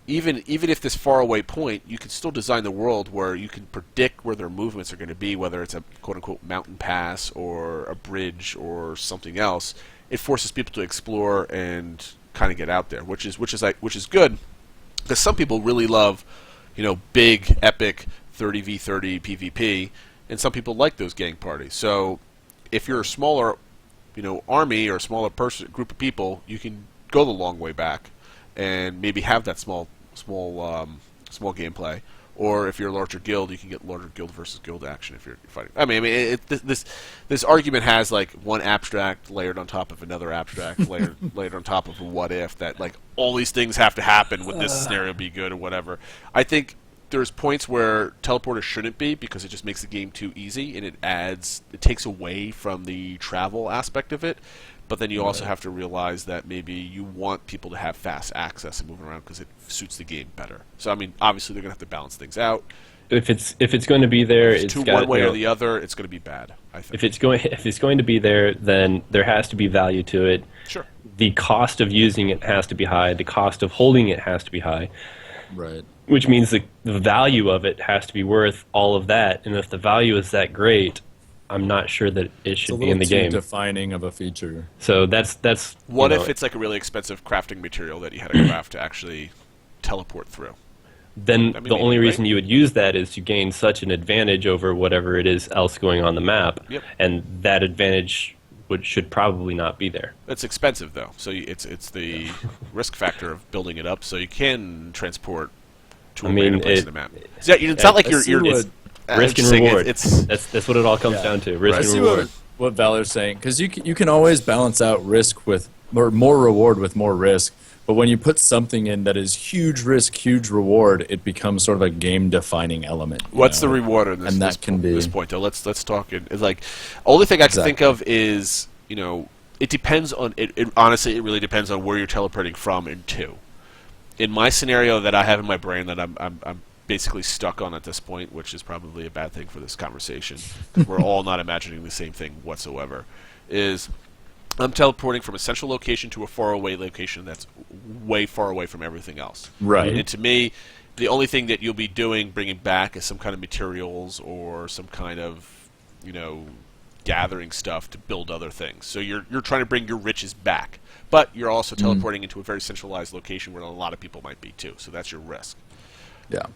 even if this faraway point, you can still design the world where you can predict where their movements are going to be, whether it's a quote-unquote mountain pass or a bridge or something else. It forces people to explore and kind of get out there, which is good, because some people really love, big, epic, 30v30 PvP, and some people like those gang parties. So if you're a smaller, army or a smaller group of people, you can go the long way back and maybe have that small gameplay. Or if you're a larger guild, you can get larger guild versus guild action if you're fighting. This argument has like one abstract layered on top of another abstract layered on top of a what if, that like all these things have to happen would this scenario be good or whatever. I think there's points where teleporters shouldn't be because it just makes the game too easy and it takes away from the travel aspect of it. But then you also have to realize that maybe you want people to have fast access and moving around because it suits the game better. So obviously they're going to have to balance things out. If it's going to be there, it's one way or the other. It's going to be bad, I think. If it's going to be there, then there has to be value to it. Sure. The cost of using it has to be high. The cost of holding it has to be high. Right. Which means the value of it has to be worth all of that. And if the value is that great, I'm not sure that it should be in the game. Defining of a feature. So that's. What if it's like a really expensive crafting material that you had to craft to actually teleport through? Then the only reason you would use that is to gain such an advantage over whatever it is else going on the map, and that advantage should probably not be there. It's expensive though, so it's the risk factor of building it up so you can transport to a random place in the map. It's not like you're risk and reward. That's what it all comes down to. Risk and reward. What Valor's saying, because you can always balance out risk with more reward with more risk. But when you put something in that is huge risk, huge reward, it becomes sort of a game-defining element. What's the reward in this? And that can be this point though. Let's talk. It's like only thing I can think of is it depends on it. Honestly, it really depends on where you're teleporting from and to. In my scenario that I have in my brain that I'm basically stuck on at this point, which is probably a bad thing for this conversation because we're all not imagining the same thing whatsoever, is I'm teleporting from a central location to a faraway location that's way far away from everything else. Right. And to me, the only thing that you'll be bringing back is some kind of materials or some kind of, gathering stuff to build other things. So you're trying to bring your riches back, but you're also teleporting into a very centralized location where a lot of people might be too. So that's your risk. Yeah.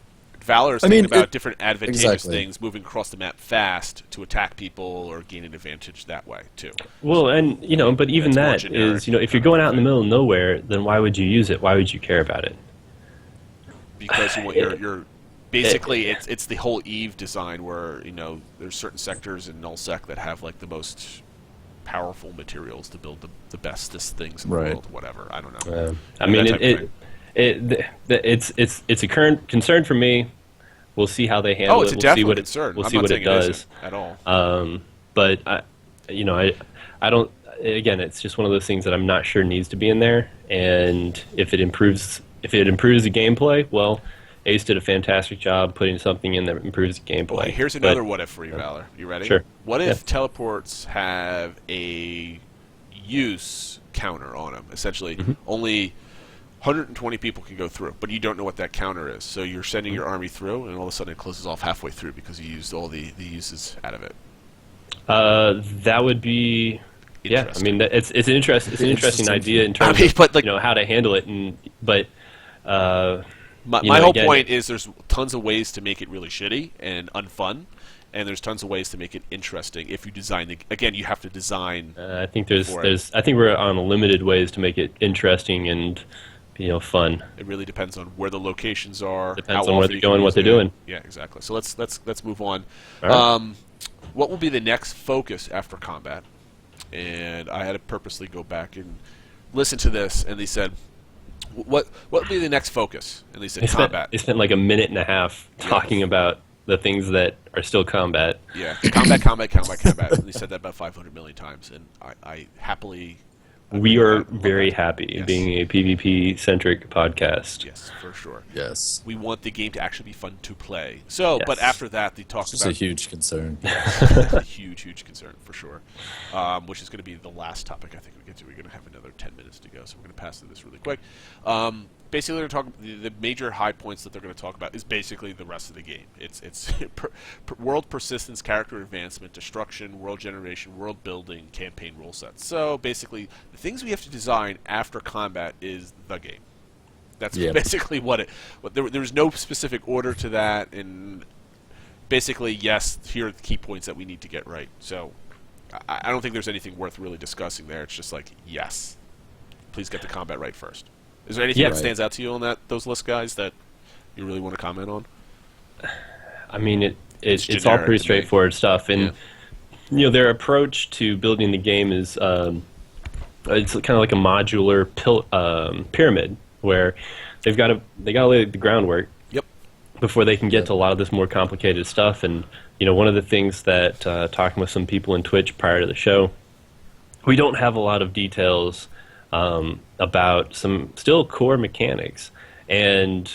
Valor is thinking about different advantageous things, moving across the map fast to attack people or gain an advantage that way too. Well, and but even that is, if you're going out in the middle of nowhere, then why would you use it? Why would you care about it? Because you want your basically it's the whole Eve design where there's certain sectors in nullsec that have like the most powerful materials to build the bestest things in the world. Whatever, I don't know. It's a current concern for me. We'll see how they handle it. It's a definite concern. We'll see what it does at all. But I don't. Again, it's just one of those things that I'm not sure needs to be in there. And if it improves the gameplay, well, Ace did a fantastic job putting something in that improves the gameplay. Well, here's another what if for you, Valor. You ready? Sure. What if teleports have a use counter on them? Essentially, only 120 people can go through, but you don't know what that counter is. So you're sending your army through, and all of a sudden it closes off halfway through because you used all the uses out of it. That would be, yeah. I mean, it's an interesting idea in terms of how to handle it, my whole point is there's tons of ways to make it really shitty and unfun, and there's tons of ways to make it interesting if you design again, you have to design. I think I think we're on limited ways to make it interesting and fun. It really depends on where the locations are. Depends on where they're going, what they're doing. Yeah, exactly. So let's move on. Right. What will be the next focus after combat? And I had to purposely go back and listen to this, and they said, "What will be the next focus?" And they said, "Combat." They spent like a minute and a half talking about the things that are still combat. Yeah, combat. And they said that about 500 million times, and I happily. We are very happy being a PvP-centric podcast. Yes, for sure. Yes. We want the game to actually be fun to play. So, but after that, they talked about... It's a huge concern. a huge concern, for sure. Which is going to be the last topic I think we get to. We're going to have another 10 minutes to go, so we're going to pass through this really quick. Basically, they're going to talk. The major high points that they're going to talk about is basically the rest of the game. It's world persistence, character advancement, destruction, world generation, world building, campaign rule sets. So basically, the things we have to design after combat is the game. That's basically what it. There's no specific order to that, and basically, yes, here are the key points that we need to get right. So I don't think there's anything worth really discussing there. It's just like, yes, please get the combat right first. Is there anything that stands out to you on those list, guys, that you really want to comment on? I mean, it's all pretty straightforward stuff, and their approach to building the game is it's kind of like a modular pyramid where they got to lay the groundwork before they can get to a lot of this more complicated stuff. And one of the things that talking with some people in Twitch prior to the show, we don't have a lot of details about some still core mechanics, and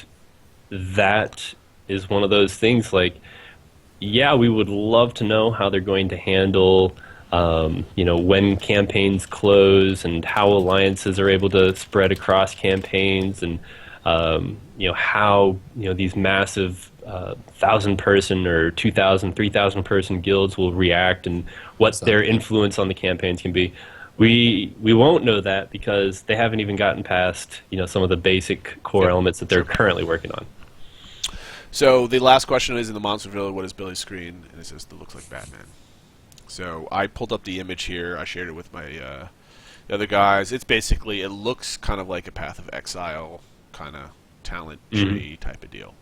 that is one of those things. Like, yeah, we would love to know how they're going to handle when campaigns close and how alliances are able to spread across campaigns, and how these massive 1,000-person or 2,000, 3,000-person guilds will react, and what their influence on the campaigns can be. We won't know that because they haven't even gotten past some of the basic core elements that they're currently working on. So the last question is, in the Monster Villa, what is Billy's screen? And it says it looks like Batman. So I pulled up the image here. I shared it with my the other guys. It's basically, it looks kind of like a Path of Exile kind of talent tree type of deal.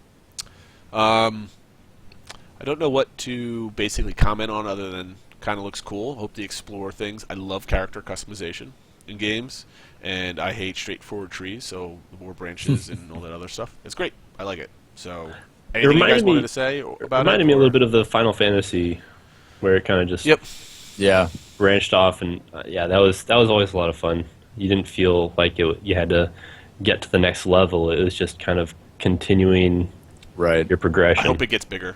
I don't know what to basically comment on other than kind of looks cool. Hope to explore things. I love character customization in games, and I hate straightforward trees, so the more branches and all that other stuff. It's great. I like it. So anything you guys wanted to say about it? It reminded me a little bit of the Final Fantasy, where it kind of just branched off, and that was always a lot of fun. You didn't feel like you had to get to the next level. It was just kind of continuing your progression. I hope it gets bigger.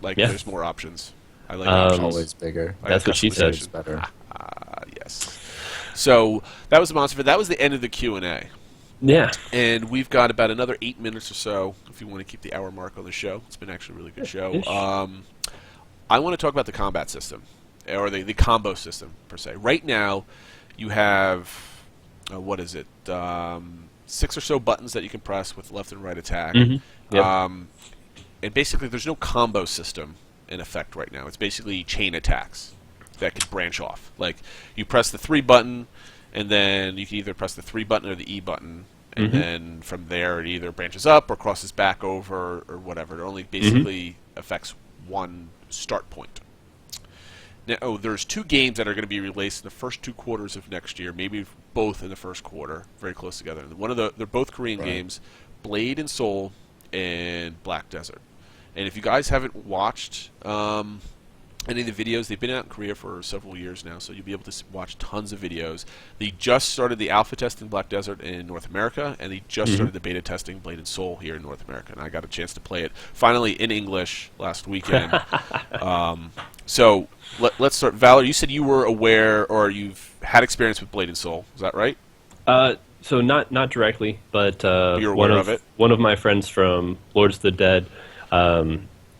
Like, there's more options. I like options. Always bigger. That's what she said. Better. Yes. So that was the Monster. That was the end of the Q&A. Yeah. And we've got about another 8 minutes or so if you want to keep the hour mark on the show. It's been actually a really good show. I want to talk about the combat system, or the combo system, per se. Right now, you have, what is it, 6 or so buttons that you can press with left and right attack. And basically, there's no combo system in effect right now. It's basically chain attacks that can branch off. Like, you press the 3 button, and then you can either press the 3 button or the E button, and then from there it either branches up or crosses back over or whatever. It only basically affects one start point. Now, there's 2 games that are going to be released in the first 2 quarters of next year, maybe both in the first quarter, very close together. They're both Korean games, Blade and Soul and Black Desert. And if you guys haven't watched any of the videos, they've been out in Korea for several years now, so you'll be able to watch tons of videos. They just started the alpha testing Black Desert in North America, and they just started the beta testing Blade and Soul here in North America, and I got a chance to play it finally in English last weekend. So let's start. Valor, you said you were aware, or you've had experience with Blade and Soul. Is that right? So not directly, but you're aware of it? One of my friends from Lords of the Dead,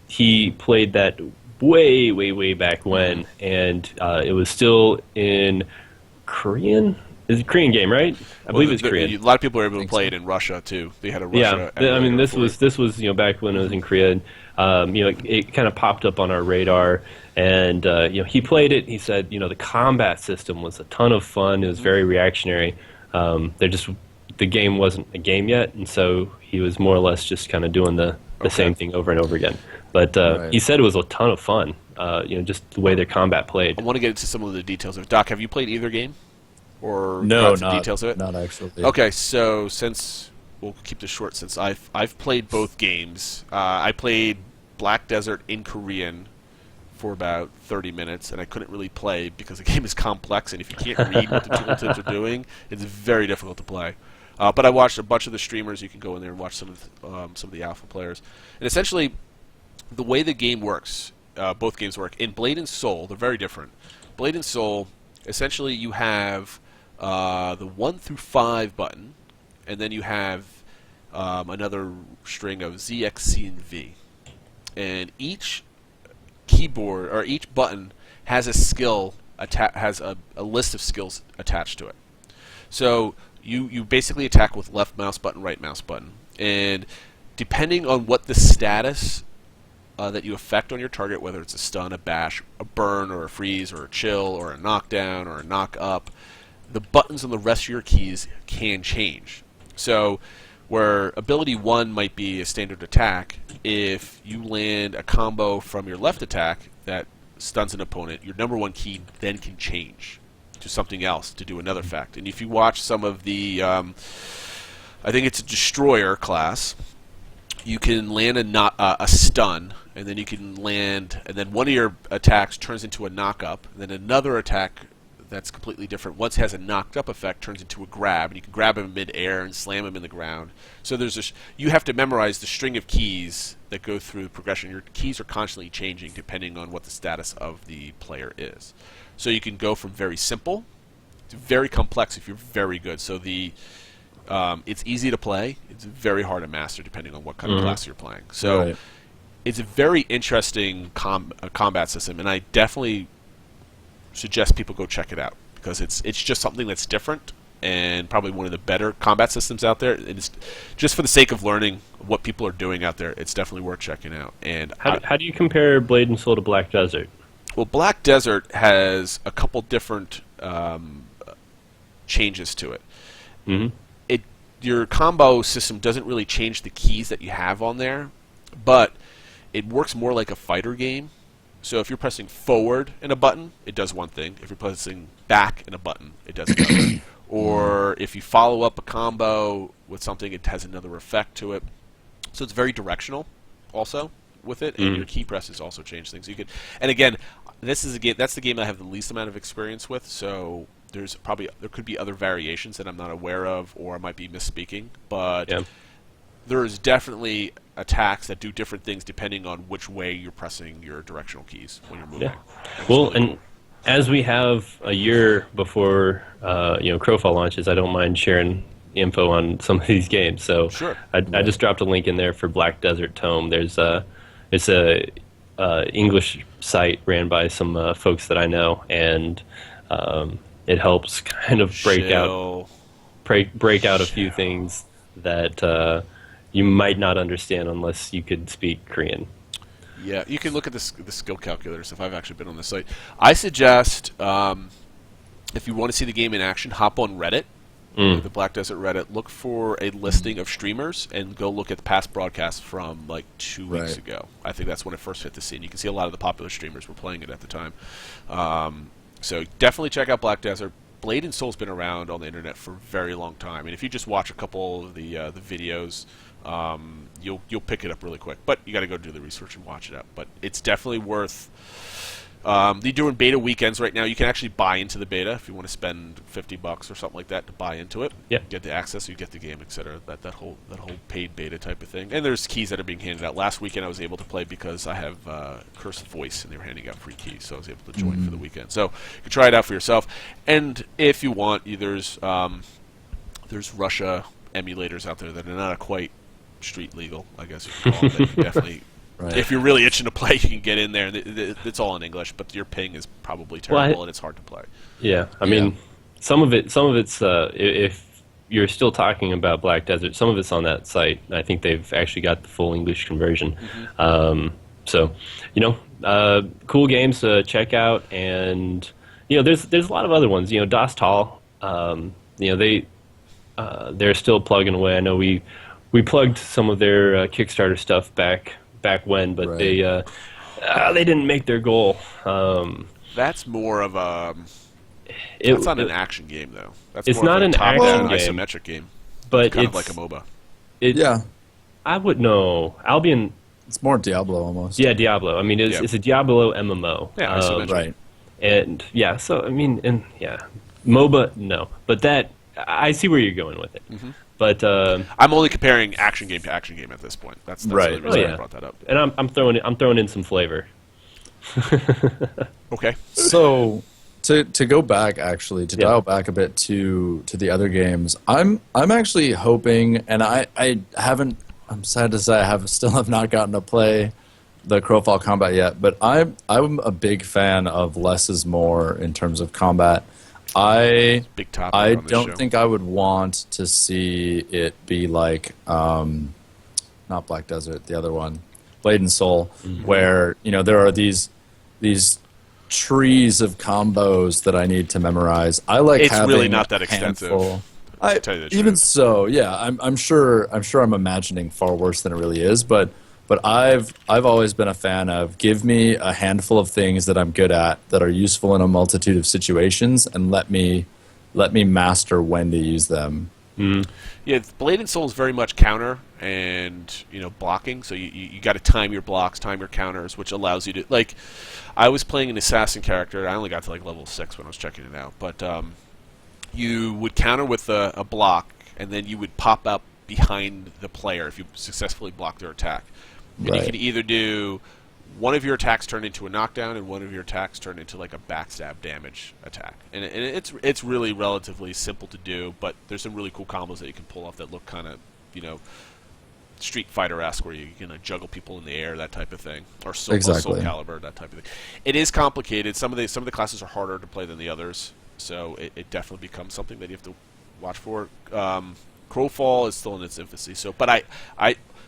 he played that way back when, and it was still in Korean. It's a Korean game, right? I believe it's Korean. A lot of people were able to play it in Russia too. They had a Russia. Yeah, I mean, this was back when it was in Korea. And, it kind of popped up on our radar, and he played it. He said, the combat system was a ton of fun. It was very reactionary. The game wasn't a game yet, and so he was more or less just kind of doing the same thing over and over again. But he said it was a ton of fun, just the way their combat played. I want to get into some of the details of it. Doc, have you played either game? Or no, not details of it? Not actually. Okay, so since we'll keep this short, since I've played both games. I played Black Desert in Korean for about 30 minutes, and I couldn't really play because the game is complex, and if you can't read what the tooltips are doing, it's very difficult to play. But I watched a bunch of the streamers. You can go in there and watch some of the alpha players. And essentially, the way the game works, both games work. In Blade and Soul, they're very different. Blade and Soul, essentially you have the 1 through 5 button, and then you have another string of Z, X, C, and V. And each keyboard, or each button, has a skill, has a list of skills attached to it. So you basically attack with left mouse button, right mouse button. And depending on what the status that you affect on your target, whether it's a stun, a bash, a burn, or a freeze, or a chill, or a knockdown, or a knock up, the buttons on the rest of your keys can change. So where ability 1 might be a standard attack, if you land a combo from your left attack that stuns an opponent, your number 1 key then can change to something else to do another effect. And if you watch some of the, I think it's a Destroyer class, you can land a stun, and then you can land, and then one of your attacks turns into a knock-up, and then another attack that's completely different, once has a knocked-up effect, turns into a grab, and you can grab him in mid-air and slam him in the ground. So you have to memorize the string of keys that go through the progression. Your keys are constantly changing depending on what the status of the player is. So you can go from very simple to very complex if you're very good. So it's easy to play. It's very hard to master depending on what kind of class you're playing. So it's a very interesting combat system, and I definitely suggest people go check it out because it's just something that's different and probably one of the better combat systems out there. And it's just for the sake of learning what people are doing out there. It's definitely worth checking out. And how do you compare Blade and Soul to Black Desert? Well, Black Desert has a couple different changes to it. Mm-hmm. Your combo system doesn't really change the keys that you have on there, but it works more like a fighter game. So if you're pressing forward in a button, it does one thing. If you're pressing back in a button, it does another. Or if you follow up a combo with something, it has another effect to it. So it's very directional also with it, and your key presses also change things. And again, this is a game. That's the game I have the least amount of experience with. So there could be other variations that I'm not aware of, or I might be misspeaking. But there is definitely attacks that do different things depending on which way you're pressing your directional keys when you're moving. Yeah. Well, and as we have a year before Crowfall launches, I don't mind sharing info on some of these games. So sure. I just dropped a link in there for Black Desert Tome. It's a English site ran by some folks that I know, and it helps kind of break out a few things that you might not understand unless you could speak Korean. Yeah, you can look at the skill calculator stuff. I've actually been on the site. I suggest if you want to see the game in action, hop on Reddit, the Black Desert Reddit. Look for a listing of streamers and go look at the past broadcasts from like 2 weeks ago. I think that's when it first hit the scene. You can see a lot of the popular streamers were playing it at the time. So definitely check out Black Desert. Blade and Soul's been around on the internet for a very long time, and if you just watch a couple of the videos, you'll pick it up really quick. But you got to go do the research and watch it out. But it's definitely worth. They're doing beta weekends right now. You can actually buy into the beta if you want to spend $50 or something like that to buy into it. Yeah. Get the access, you get the game, etc. That whole paid beta type of thing. And there's keys that are being handed out. Last weekend I was able to play because I have Cursed Voice, and they were handing out free keys, so I was able to join for the weekend. So you can try it out for yourself. And if you want, there's Russia emulators out there that are not quite street legal, I guess you could call it. That you can definitely. Right. If you're really itching to play, you can get in there. It's all in English, but your ping is probably terrible, and it's hard to play. Yeah, I mean, some of it's if you're still talking about Black Desert, some of it's on that site. I think they've actually got the full English conversion. So, cool games to check out, and there's a lot of other ones. Das Tal, they're still plugging away. I know we plugged some of their Kickstarter stuff back when, but they didn't make their goal. That's more of a. It's not an action game, though. It's more not an action game, isometric game, but it's kind of like a MOBA. I would know. Albion. It's more Diablo almost. Yeah, Diablo. I mean, it's a Diablo MMO. Yeah, isometric. Right. And so I mean, MOBA no, but that I see where you're going with it. But I'm only comparing action game to action game at this point. That's right. the reason I brought that up. And I'm throwing in some flavor. Okay. So to go back actually dial back a bit to the other games, I'm actually hoping, and I haven't. I'm sad to say I still have not gotten to play the Crowfall combat yet, but I'm a big fan of less is more in terms of combat. I don't think I would want to see it be like not Black Desert, the other one, Blade and Soul, where there are these trees of combos that I need to memorize. I like It's having really not that a extensive. handful. To tell you the Even truth. so, yeah, I'm sure I'm imagining far worse than it really is, but I've always been a fan of give me a handful of things that I'm good at that are useful in a multitude of situations, and let me master when to use them. Yeah, Blade and Soul is very much counter and blocking. So you got to time your blocks, time your counters, which allows you to like. I was playing an assassin character. I only got to like level 6 when I was checking it out, but you would counter with a block, and then you would pop up behind the player if you successfully block their attack. And you Right. can either do one of your attacks turn into a knockdown, and one of your attacks turn into like a backstab damage attack. And it's really relatively simple to do, but there's some really cool combos that you can pull off that look kind of Street Fighter-esque, where you can juggle people in the air, that type of thing, or Soul Exactly. Calibur, that type of thing. It is complicated. Some of the classes are harder to play than the others, so it definitely becomes something that you have to watch for. Crowfall is still in its infancy, but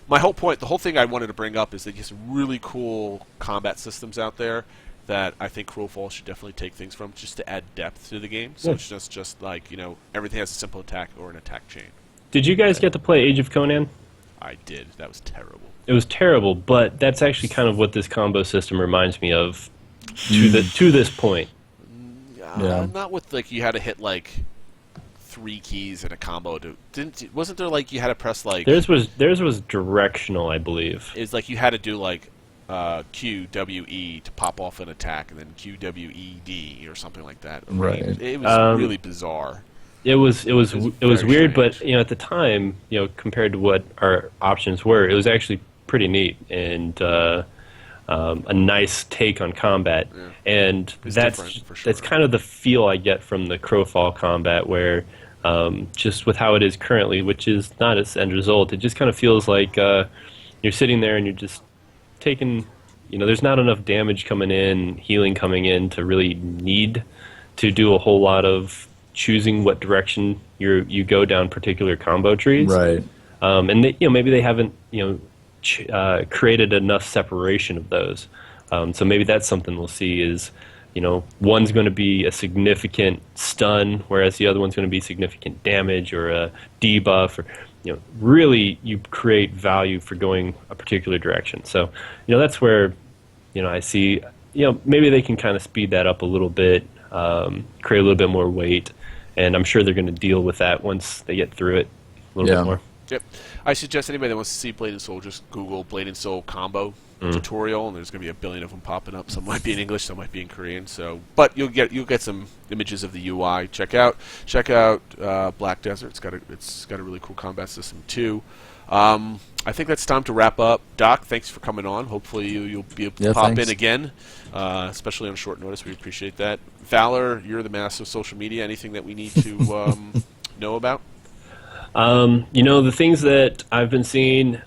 my whole point, the whole thing I wanted to bring up is that there's some really cool combat systems out there that I think Crowfall should definitely take things from, just to add depth to the game. So it's just like everything has a simple attack or an attack chain. Did you guys get to play Age of Conan? I did. That was terrible. It was terrible, but that's actually kind of what this combo system reminds me of to this point. Yeah. Not with you had to hit 3 keys in a combo. Wasn't there you had to press Theirs was directional, I believe. It's you had to do Q W E to pop off an attack, and then Q W E D or something like that. Right. It was really bizarre. It was very weird, strange. but at the time, compared to what our options were, it was actually pretty neat and a nice take on combat. Yeah. And It's that's different, for sure. that's kind of the feel I get from the Crowfall combat, where just with how it is currently, which is not its end result, it just kind of feels like you're sitting there and you're just taking. There's not enough damage coming in, healing coming in to really need to do a whole lot of choosing what direction you go down particular combo trees. Right. And they, maybe they haven't created enough separation of those. So maybe that's something we'll see is one's going to be a significant stun, whereas the other one's going to be significant damage or a debuff, or really you create value for going a particular direction. So that's where I see maybe they can kind of speed that up a little bit, create a little bit more weight, and I'm sure they're going to deal with that once they get through it a little bit more. Yep. I suggest anybody that wants to see Blade and Soul, just Google Blade and Soul combo tutorial, and there's going to be a billion of them popping up. Some might be in English, some might be in Korean. So, but you'll get some images of the UI. Check out Black Desert. It's got a really cool combat system too. I think that's time to wrap up. Doc, thanks for coming on. Hopefully you'll be able to pop thanks. in again, especially on short notice. We appreciate that. Valor, you're the master of social media. Anything that we need to know about? The things that I've been seeing,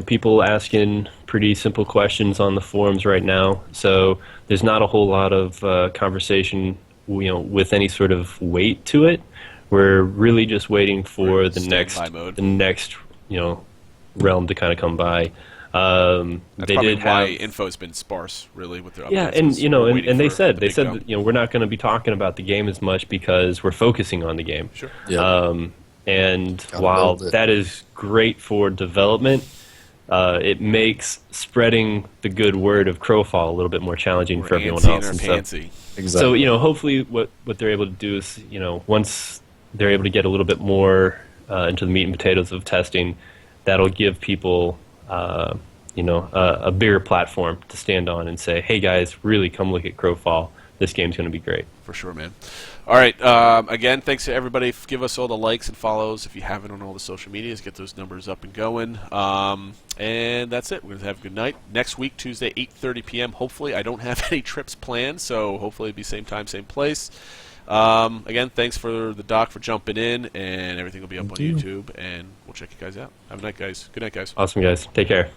people asking pretty simple questions on the forums right now. So there's not a whole lot of conversation, with any sort of weight to it. We're really just waiting for the next realm to kind of come by. That's they probably did why have info's been sparse, really, with their updates. Yeah, and is we're waiting they for said the big go. that we're not going to be talking about the game as much because we're focusing on the game. Sure. Yeah. And Gotta while build it. that is great for development, it makes spreading the good word of Crowfall a little bit more challenging for everyone else. And so, Exactly. hopefully what they're able to do is, once they're able to get a little bit more into the meat and potatoes of testing, that'll give people, a bigger platform to stand on and say, hey guys, really come look at Crowfall. This game's going to be great. For sure, man. All right. Again, thanks to everybody. Give us all the likes and follows if you haven't on all the social medias. Get those numbers up and going. And that's it. We're going to have a good night. Next week, Tuesday, 8:30 p.m. Hopefully, I don't have any trips planned, so hopefully it'll be same time, same place. Again, thanks for the doc for jumping in, and everything will be up on YouTube, and we'll check you guys out. Have a night, guys. Good night, guys. Awesome, guys. Take care.